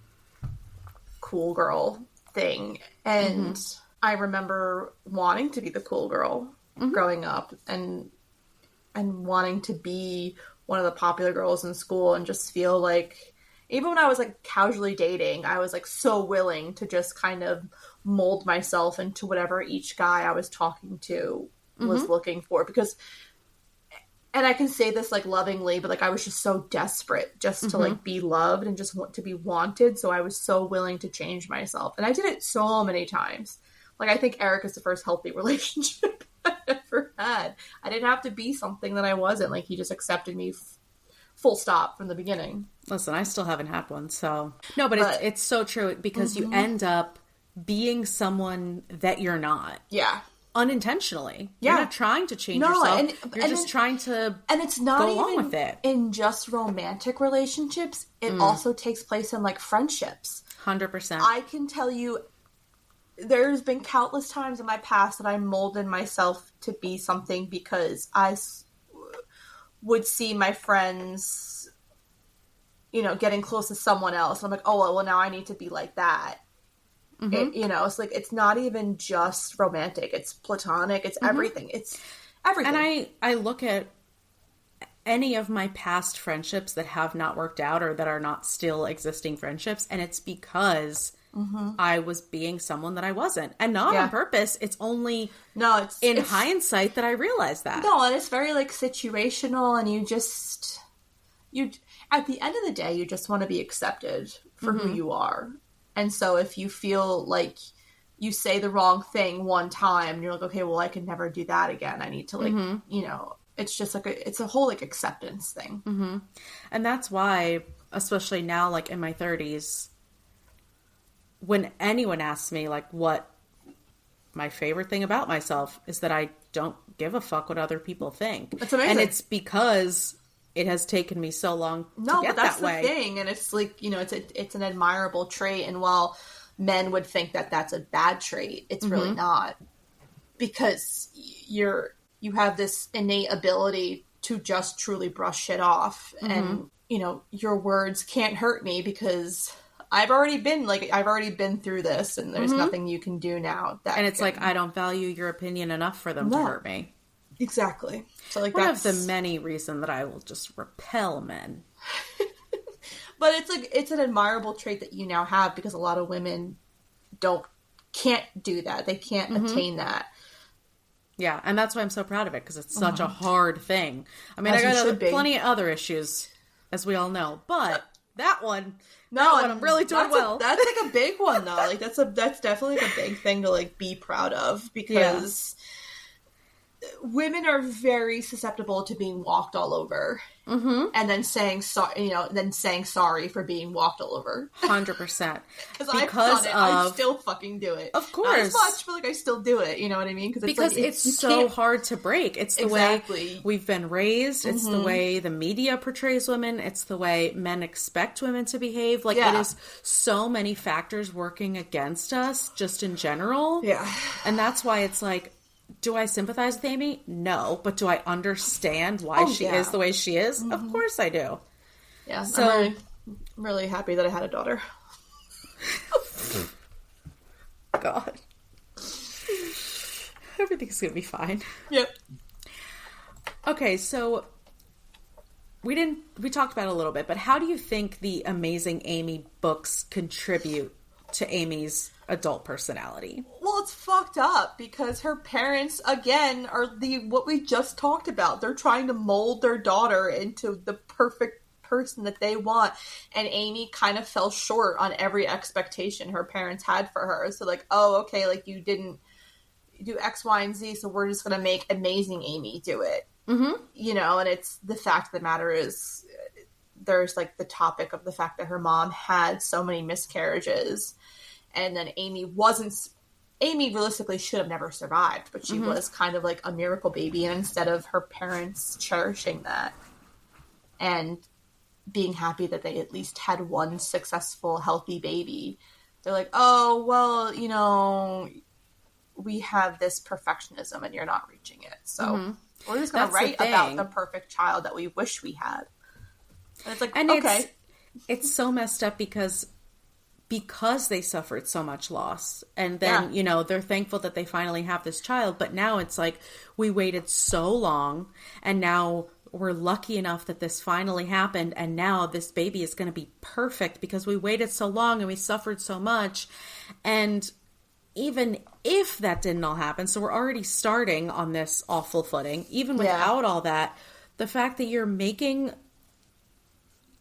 cool girl thing. And I remember wanting to be the cool girl growing up and wanting to be one of the popular girls in school and just feel like, even when I was, like, casually dating, I was, like, so willing to just kind of mold myself into whatever each guy I was talking to was looking for. Because, and I can say this, like, lovingly, but, like, I was just so desperate just to, like, be loved and just want to be wanted. So I was so willing to change myself. And I did it so many times. Like, I think Eric is the first healthy relationship I ever had. I didn't have to be something that I wasn't. Like, he just accepted me full stop from the beginning. Listen, I still haven't had one, so... No, but it's so true, because you end up being someone that you're not. Yeah. Unintentionally. Yeah. You're not trying to change yourself. You're just trying to and it's not go even along with it. In just romantic relationships. It also takes place in, like, friendships. 100%. I can tell you, there's been countless times in my past that I molded myself to be something because I would see my friends, you know, getting close to someone else. I'm like, oh, well, now I need to be like that. You know, it's like, it's not even just romantic. It's platonic. It's everything. It's everything. And I look at any of my past friendships that have not worked out or that are not still existing friendships, and it's because I was being someone that I wasn't. And not on purpose. It's only in hindsight that I realized that. No, and it's very, like, situational, and you at the end of the day, you just want to be accepted for who you are. And so if you feel like you say the wrong thing one time, and you're like, okay, well, I can never do that again. I need to, like, you know, it's just like it's a whole, like, acceptance thing. And that's why, especially now, like, in my 30s, when anyone asks me, like, what my favorite thing about myself is that I don't give a fuck what other people think. That's amazing. And it's because it has taken me so long to get that way. The thing. And it's like, you know, it's an admirable trait. And while men would think that that's a bad trait, it's really not. Because you have this innate ability to just truly brush shit off. And, you know, your words can't hurt me because I've already been through this, and there's nothing you can do now. And it's like, I don't value your opinion enough for them to hurt me. Exactly. So like one of the many reasons that I will just repel men. But it's an admirable trait that you now have, because a lot of women can't do that. They can't attain that. Yeah, and that's why I'm so proud of it, because it's such a hard thing. I mean, I got plenty of other issues, as we all know, but that one, I'm really doing well. That's like a big one, though. Like that's definitely like a big thing to like be proud of, because women are very susceptible to being walked all over, and then saying sorry for being walked all over. 100%. Because I've done it, I still fucking do it. Of course, not as much, but like I still do it. You know what I mean? Because it's so hard to break. It's the way we've been raised. It's the way the media portrays women. It's the way men expect women to behave. Like it is so many factors working against us, just in general. Yeah, and that's why it's like, do I sympathize with Amy? No. But do I understand why she is the way she is? Of course I do. Yeah. So I'm really happy that I had a daughter. God. Everything's going to be fine. Yep. Okay, so we talked about it a little bit, but how do you think the Amazing Amy books contribute to Amy's adult personality? Well, it's fucked up because her parents, again, are what we just talked about. They're trying to mold their daughter into the perfect person that they want, and Amy kind of fell short on every expectation her parents had for her. So like, oh, okay, like you didn't do X, Y, and Z, so we're just gonna make Amazing Amy do it. You know, and it's the fact of the matter is, there's like the topic of the fact that her mom had so many miscarriages. And then Amy realistically should have never survived, but she was kind of like a miracle baby. And instead of her parents cherishing that and being happy that they at least had one successful, healthy baby, they're like, oh, well, you know, we have this perfectionism and you're not reaching it. So we're just going to write about the perfect child that we wish we had. And it's like, okay. It's so messed up because they suffered so much loss, and then, you know, they're thankful that they finally have this child, but now it's like, we waited so long, and now we're lucky enough that this finally happened, and now this baby is going to be perfect because we waited so long and we suffered so much. And even if that didn't all happen, so we're already starting on this awful footing, even without all that, the fact that you're making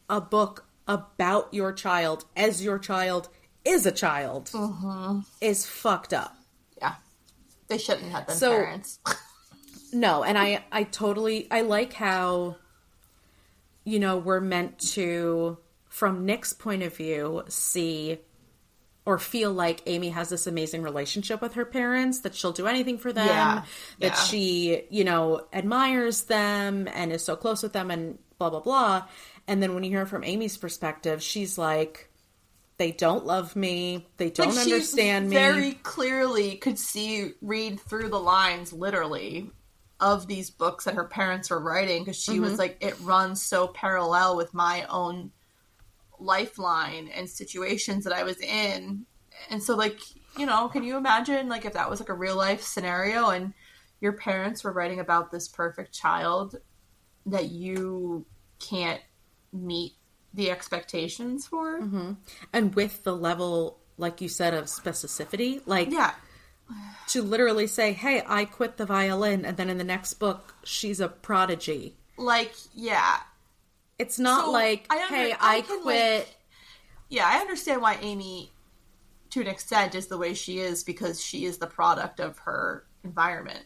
a book about your child as your child is a child is fucked up. Yeah. They shouldn't have been parents. No, and I like how, you know, we're meant to, from Nick's point of view, see or feel like Amy has this amazing relationship with her parents, that she'll do anything for them, that she, you know, admires them and is so close with them and blah, blah, blah. And then when you hear from Amy's perspective, she's like, they don't love me. They don't understand me. Very clearly could read through the lines, literally, of these books that her parents were writing, because she was like, it runs so parallel with my own lifeline and situations that I was in. And so, like, you know, can you imagine, like, if that was like a real life scenario and your parents were writing about this perfect child that you can't meet the expectations for? And with the level, like you said, of specificity, like, to literally say, hey, I quit the violin, and then in the next book she's a prodigy. Like, it's not like, hey, I quit. Like, I understand why Amy, to an extent, is the way she is, because she is the product of her environment.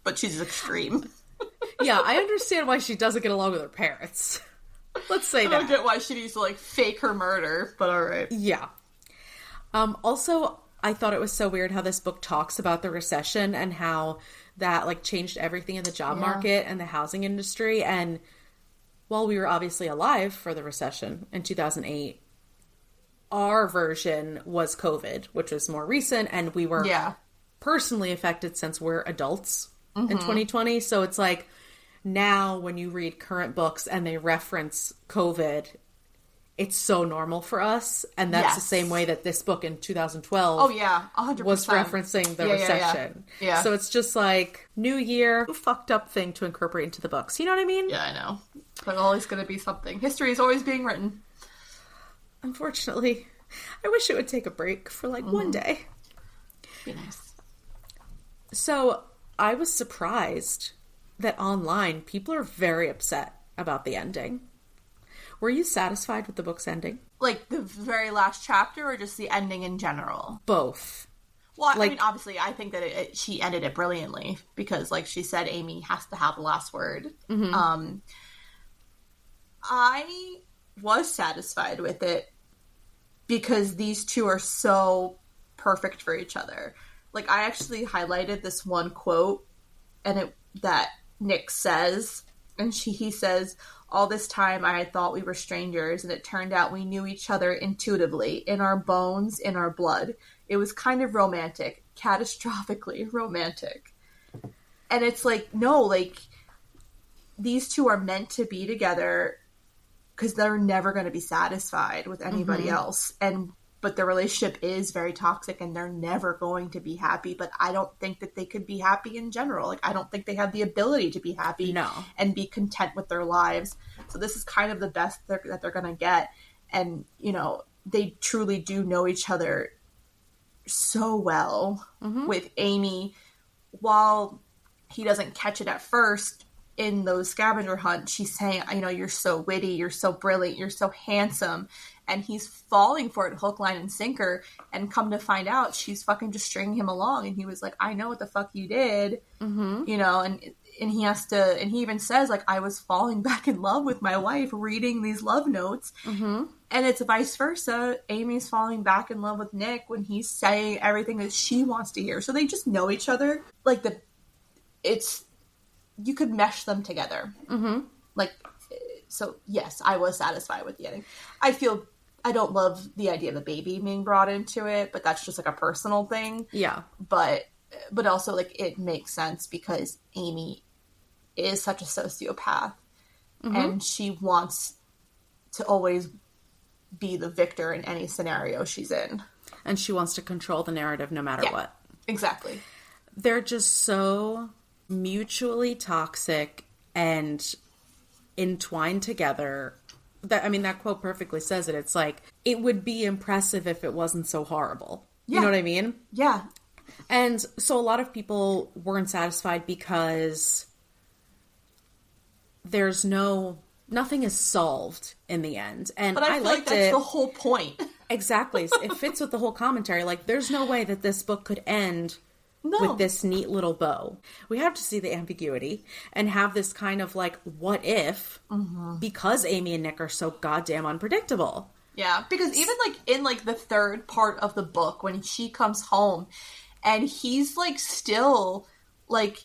But she's extreme. I understand why she doesn't get along with her parents. Let's say that. I don't get why she needs to, like, fake her murder, but alright. Also, I thought it was so weird how this book talks about the recession and how that like changed everything in the job market and the housing industry. And while we were obviously alive for the recession in 2008, our version was COVID, which was more recent, and we were personally affected since we're adults in 2020. So it's like now when you read current books and they reference COVID, it's so normal for us. And that's the same way that this book in 2012 100%. was referencing the recession. Yeah. So it's just like, new year, fucked up thing to incorporate into the books. You know what I mean? Yeah, I know. But always going to be something. History is always being written. Unfortunately, I wish it would take a break for like one day. Be nice. So I was surprised that online people are very upset about the ending. Were you satisfied with the book's ending? Like the very last chapter, or just the ending in general? Both. Well, I mean, obviously, I think that she ended it brilliantly because, like she said, Amy has to have the last word. I was satisfied with it because these two are so perfect for each other. Like, I actually highlighted this one quote, and that Nick says, and he says, "All this time I had thought we were strangers, and it turned out we knew each other intuitively, in our bones, in our blood. It was kind of romantic, catastrophically romantic." And it's like, no, like, these two are meant to be together because they're never going to be satisfied with anybody else. But the relationship is very toxic and they're never going to be happy. But I don't think that they could be happy in general. Like, I don't think they have the ability to be happy and be content with their lives. So this is kind of the best that they're going to get. And, you know, they truly do know each other so well with Amy. While he doesn't catch it at first in those scavenger hunts, she's saying, you know, "You're so witty, you're so brilliant, you're so handsome." And he's falling for it hook, line, and sinker. And come to find out, she's fucking just stringing him along. And he was like, "I know what the fuck you did." You know, and he has to, and he even says, like, "I was falling back in love with my wife reading these love notes." And it's vice versa. Amy's falling back in love with Nick when he's saying everything that she wants to hear. So they just know each other. Like, you could mesh them together. Like, so yes, I was satisfied with the ending. I don't love the idea of the baby being brought into it, but that's just like a personal thing. Yeah. But also, like, it makes sense because Amy is such a sociopath and she wants to always be the victor in any scenario she's in. And she wants to control the narrative no matter what. Exactly. They're just so mutually toxic and entwined together. That quote perfectly says it. It's like, it would be impressive if it wasn't so horrible. Yeah. You know what I mean? Yeah. And so a lot of people weren't satisfied because nothing is solved in the end. And but I feel like that's the whole point. Exactly. It fits with the whole commentary. Like, there's no way that this book could end with this neat little bow. We have to see the ambiguity and have this kind of like, what if, because Amy and Nick are so goddamn unpredictable. Yeah, because even like in like the third part of the book, when she comes home and he's like still like,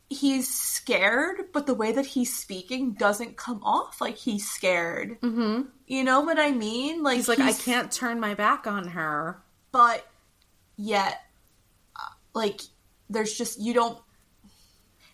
he's scared, but the way that he's speaking doesn't come off like he's scared. You know what I mean? Like, he's like, I can't turn my back on her. But yet, like, there's just,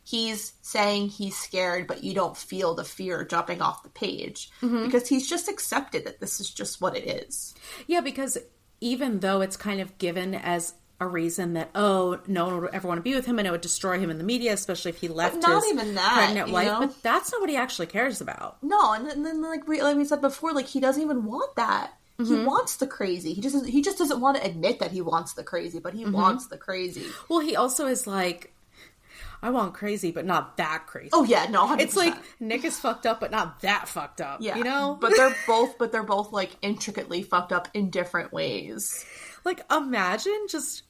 he's saying he's scared, but you don't feel the fear jumping off the page. Because he's just accepted that this is just what it is. Yeah, because even though it's kind of given as a reason that, oh, no one would ever want to be with him and it would destroy him in the media, especially if he left his pregnant wife. Know? But that's not what he actually cares about. No, and then like we said before, like, he doesn't even want that. He wants the crazy. He just doesn't want to admit that he wants the crazy, but he wants the crazy. Well, he also is like, I want crazy, but not that crazy. Oh yeah, no, 100%. It's like Nick is fucked up, but not that fucked up. Yeah, you know. But they're both like intricately fucked up in different ways. Like, imagine just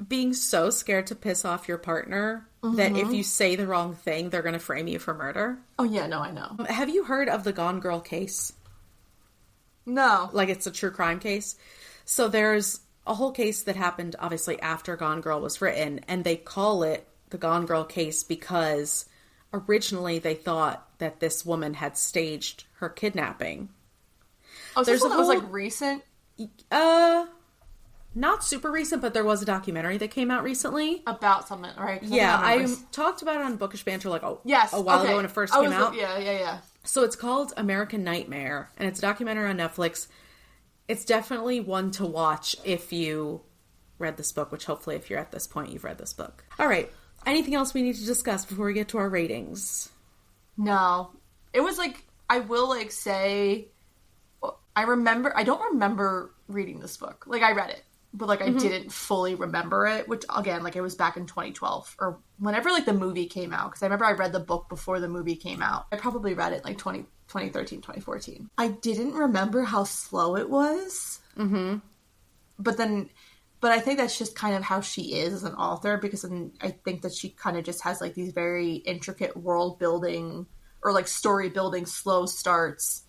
being so scared to piss off your partner that if you say the wrong thing, they're going to frame you for murder. Oh yeah, no, I know. Have you heard of the Gone Girl case? No. Like, it's a true crime case. So there's a whole case that happened obviously after Gone Girl was written, and they call it the Gone Girl case because originally they thought that this woman had staged her kidnapping. Oh, so this one that was, like, recent? Not super recent, but there was a documentary that came out recently. About something, right? Yeah, I talked about it on Bookish Banter, like, a while ago when it first came out. Yeah. So it's called American Nightmare, and it's a documentary on Netflix. It's definitely one to watch if you read this book, which hopefully if you're at this point, you've read this book. All right. Anything else we need to discuss before we get to our ratings? No. It was, like, I will, like, say, I don't remember reading this book. Like, I read it, but, like, I didn't fully remember it, which, again, like, it was back in 2012, or whenever, like, the movie came out, because I remember I read the book before the movie came out. I probably read it, like, 2013, 2014. I didn't remember how slow it was. Mm-hmm. But I think that's just kind of how she is as an author, because then I think that she kind of just has, like, these very intricate world building or, like, story building slow starts.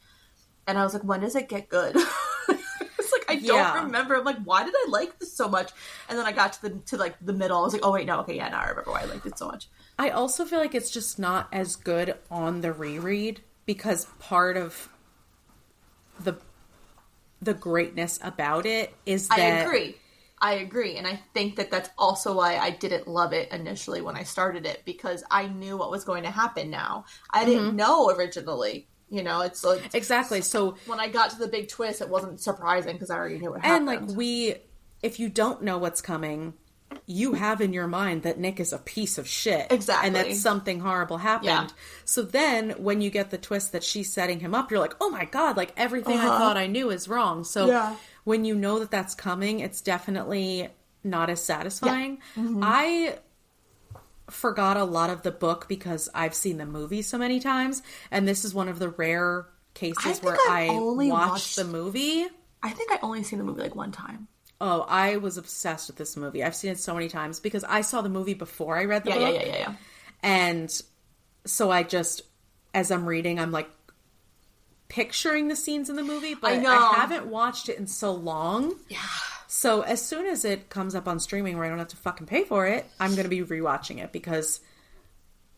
And I was like, when does it get good? It's like, I don't remember. I'm like, why did I like this so much? And then I got to the middle. I was like, oh, wait, no, okay, yeah, now I remember why I liked it so much. I also feel like it's just not as good on the reread, because part of the greatness about it is that... I agree. And I think that that's also why I didn't love it initially when I started it, because I knew what was going to happen now. I didn't know originally. You know, it's like... Exactly. So when I got to the big twist, it wasn't surprising because I already knew what happened. And, like, if you don't know what's coming, you have in your mind that Nick is a piece of shit. Exactly. And that something horrible happened. Yeah. So then, when you get the twist that she's setting him up, you're like, oh my god, like, everything I thought I knew is wrong. So when you know that that's coming, it's definitely not as satisfying. Yeah. Mm-hmm. I forgot a lot of the book because I've seen the movie so many times, and this is one of the rare cases where I watched the movie. I think I only seen the movie, like, one time. Oh, I was obsessed with this movie. I've seen it so many times because I saw the movie before I read the book. Yeah. And so I just, as I'm reading, I'm, like, picturing the scenes in the movie, but I haven't watched it in so long. Yeah. So as soon as it comes up on streaming where I don't have to fucking pay for it, I'm going to be rewatching it, because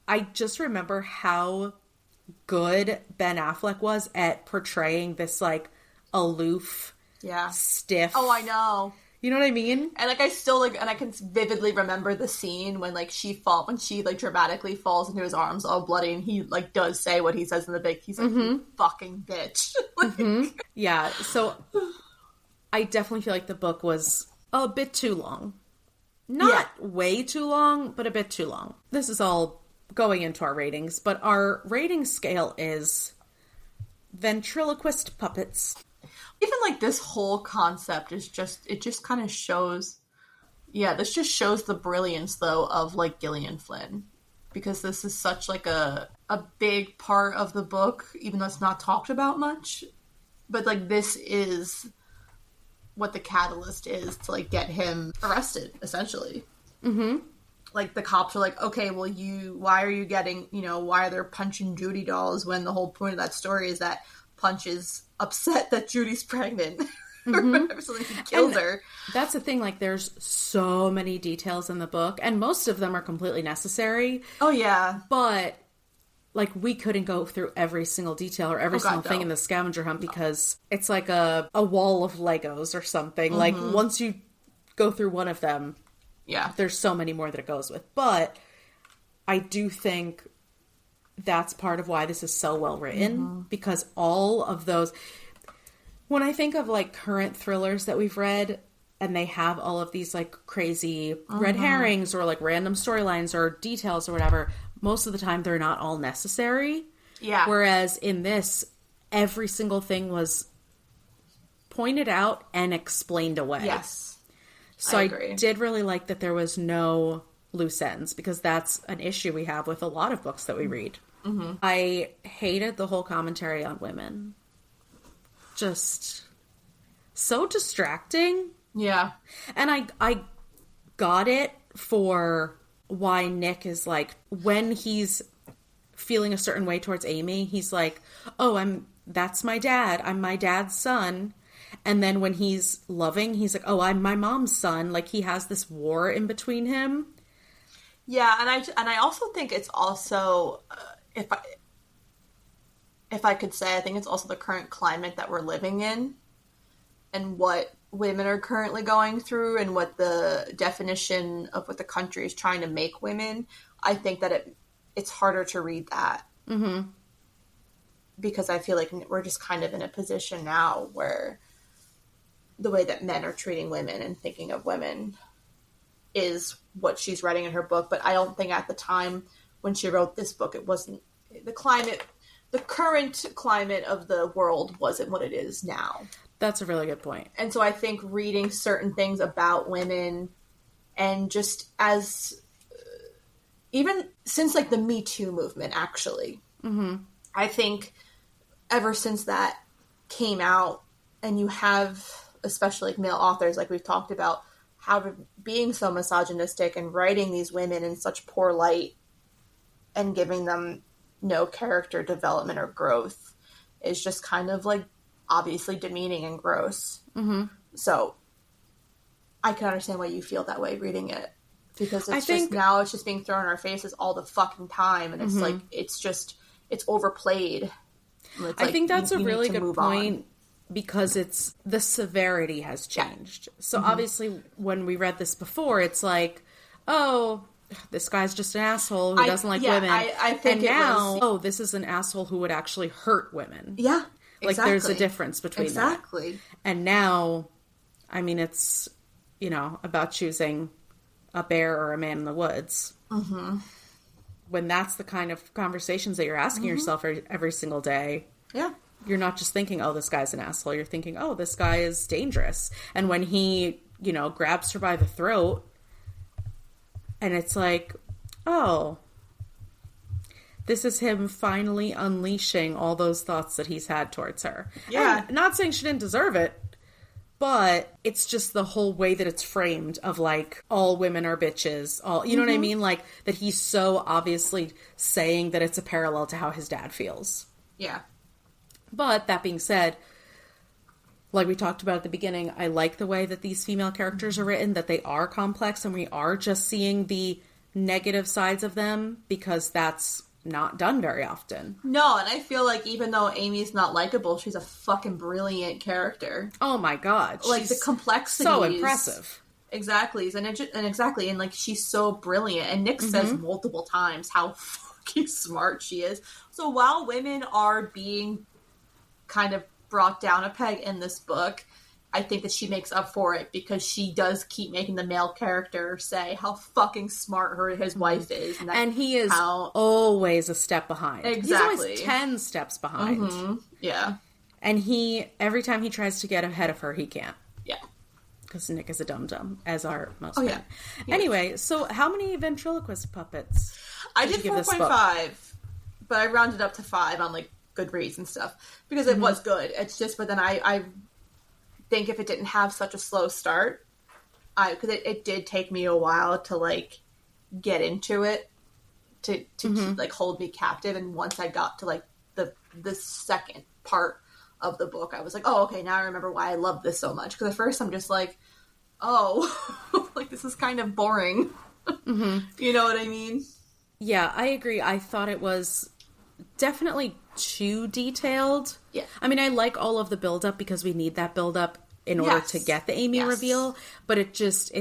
I just remember how good Ben Affleck was at portraying this, like, aloof, stiff. Oh, I know. You know what I mean? And, like, I can vividly remember the scene when, like, she dramatically falls into his arms all bloody, and he, like, does say what he says in the big, he's like, you fucking bitch. Like, yeah, so I definitely feel like the book was a bit too long. Not way too long, but a bit too long. This is all going into our ratings, but our rating scale is ventriloquist puppets. Even, like, this whole concept is it just kind of shows, this just shows the brilliance, though, of, like, Gillian Flynn. Because this is such, like, a big part of the book, even though it's not talked about much. But, like, this is what the catalyst is to, like, get him arrested, essentially. Mm-hmm. Like, the cops are like, okay, well, why are you getting, why are there Punch and Judy dolls, when the whole point of that story is that Punch is upset that Judy's pregnant. Mm-hmm. So he kills her. That's the thing, like, there's so many details in the book, and most of them are completely necessary. Oh, yeah. But, like, we couldn't go through every single detail or every single thing in the scavenger hunt, because it's like a wall of Legos or something. Mm-hmm. Like, once you go through one of them, there's so many more that it goes with. But I do think that's part of why this is so well written, because all of those... When I think of, like, current thrillers that we've read, and they have all of these, like, crazy red herrings or, like, random storylines or details or whatever, most of the time they're not all necessary. Yeah. Whereas in this, every single thing was pointed out and explained away. Yes. So I did really like that there was no loose ends, because that's an issue we have with a lot of books that we read. Mm-hmm. I hated the whole commentary on women. Just so distracting. Yeah. And I got it for why Nick is like, when he's feeling a certain way towards Amy, he's like, oh, that's my dad. I'm my dad's son. And then when he's loving, he's like, oh, I'm my mom's son. Like, he has this war in between him. Yeah, and I also think it's also, if I could say, I think it's also the current climate that we're living in and what women are currently going through and what the definition of what the country is trying to make women. I think that it's harder to read that. Mm-hmm. Because I feel like we're just kind of in a position now where the way that men are treating women and thinking of women is what she's writing in her book. But I don't think at the time when she wrote this book, it wasn't the current climate of the world wasn't what it is now. That's a really good point. And so I think reading certain things about women and just as even since like the Me Too movement, actually, I think ever since that came out and you have, especially like male authors, like we've talked about, how being so misogynistic and writing these women in such poor light and giving them no character development or growth is just kind of like obviously demeaning and gross. Mm-hmm. So I can understand why you feel that way reading it, because it's just being thrown in our faces all the fucking time, and it's like it's overplayed. I think that's a really good point because the severity has changed. Yeah. So obviously when we read this before, it's like, oh, this guy's just an asshole who doesn't like women. I think this is an asshole who would actually hurt women. Yeah. Like, there's a difference between that. Exactly. And now, I mean, it's, about choosing a bear or a man in the woods. Mm-hmm. When that's the kind of conversations that you're asking yourself every single day. Yeah. You're not just thinking, oh, this guy's an asshole. You're thinking, oh, this guy is dangerous. And when he, grabs her by the throat, and it's like, oh, this is him finally unleashing all those thoughts that he's had towards her. Yeah. And not saying she didn't deserve it, but it's just the whole way that it's framed of like, all women are bitches. You know what I mean? Like, that he's so obviously saying that it's a parallel to how his dad feels. Yeah. But that being said, like we talked about at the beginning, I like the way that these female characters are written, that they are complex and we are just seeing the negative sides of them, because that's not done very often. No, and I feel like even though Amy's not likable, she's a fucking brilliant character. Oh my god. Like, the complexity. So impressive. Exactly. And like, she's so brilliant. And Nick says multiple times how fucking smart she is. So while women are being kind of brought down a peg in this book, I think that she makes up for it because she does keep making the male character say how fucking smart his wife is. And he is always a step behind. Exactly. He's always 10 steps behind. Mm-hmm. Yeah. And every time he tries to get ahead of her, he can't. Yeah. Because Nick is a dum-dum, as are most men. Yeah. Anyway, so how many ventriloquist puppets I did 4.5, but I rounded up to 5 on, like, Goodreads and stuff, because it was good. It's just, but then I think if it didn't have such a slow start, because it did take me a while to, like, get into it, to keep, like, hold me captive, and once I got to, like, the second part of the book, I was like, oh, okay, now I remember why I love this so much, because at first I'm just like, oh, like, this is kind of boring. You know what I mean? Yeah, I agree. I thought it was definitely too detailed. Yeah. I mean, I like all of the build-up because we need that build-up in order to get the Amy reveal, but it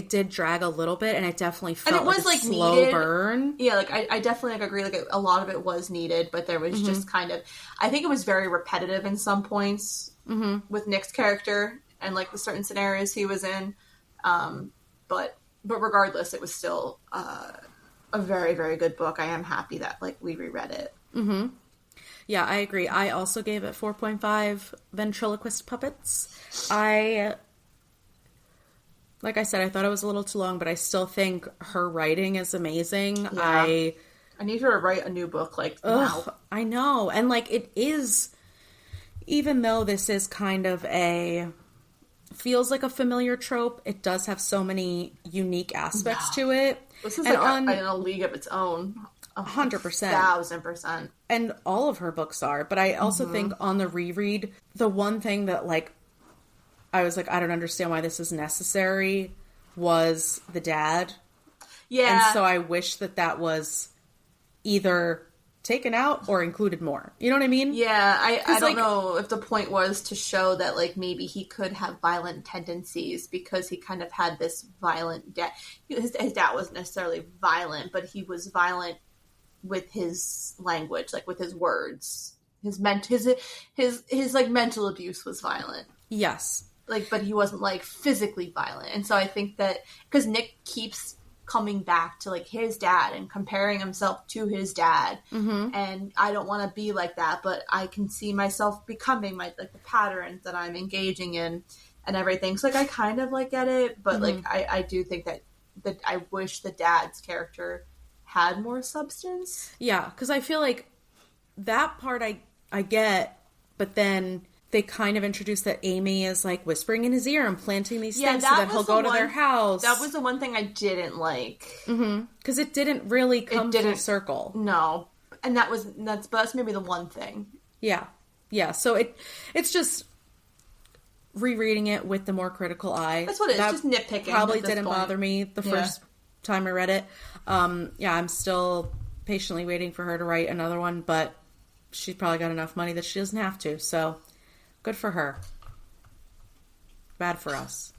did drag a little bit, and it definitely felt like a slow needed. Burn. Yeah, like, I definitely agree, like, a lot of it was needed, but there was just kind of, I think it was very repetitive in some points with Nick's character and, like, the certain scenarios he was in, but regardless, it was still a very, very good book. I am happy that, like, we reread it. Mm-hmm. Yeah, I agree. I also gave it 4.5 ventriloquist puppets. Like I said, I thought it was a little too long, but I still think her writing is amazing. Yeah. I need her to write a new book, like, now. I know. And, like, it is, even though this is kind of feels like a familiar trope, it does have so many unique aspects to it. This is in a league of its own. 100%. 1,000%. And all of her books are. But I also think on the reread, the one thing that, like, I was like, I don't understand why this is necessary, was the dad. Yeah. And so I wish that was either taken out or included more. You know what I mean? Yeah, I don't know if the point was to show that, like, maybe he could have violent tendencies because he kind of had this violent dad. His dad wasn't necessarily violent, but he was violent with his language, like with his words. His like mental abuse was violent. Yes. Like, but he wasn't like physically violent. And so I think that because Nick keeps coming back to like his dad and comparing himself to his dad, and I don't want to be like that, but I can see myself becoming the patterns that I'm engaging in and everything. So like I kind of like get it, but like I do think that I wish the dad's character had more substance. Yeah, because I feel like that part I get, but then they kind of introduced that Amy is like whispering in his ear and planting these things so that he'll go to their house. That was the one thing I didn't like. Because it didn't really come full circle. No. And that's maybe the one thing. Yeah. Yeah. So it's just rereading it with the more critical eye. That's what it is. Just nitpicking. Probably didn't bother me the first time I read it. I'm still patiently waiting for her to write another one, but she's probably got enough money that she doesn't have to. So good for her. Bad for us.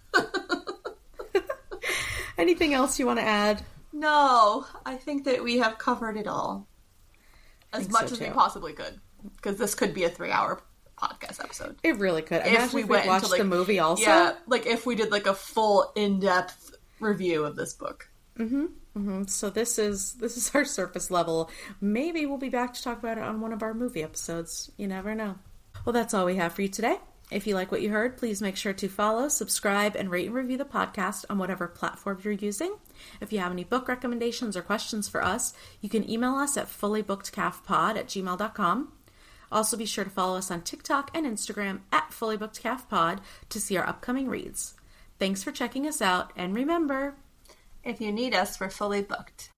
Anything else you want to add? No, I think that we have covered it all. As much as we possibly could. Because this could be a 3-hour podcast episode. It really could. If we watched the movie also. Yeah, like if we did like a full in-depth review of this book. So this is our surface level. Maybe we'll be back to talk about it on one of our movie episodes. You never know. Well, that's all we have for you today. If you like what you heard, please make sure to follow, subscribe, and rate and review the podcast on whatever platform you're using. If you have any book recommendations or questions for us, you can email us at fullybookedcalfpod@gmail.com. Also, be sure to follow us on TikTok and Instagram at fullybookedcalfpod to see our upcoming reads. Thanks for checking us out, and remember, if you need us, we're fully booked.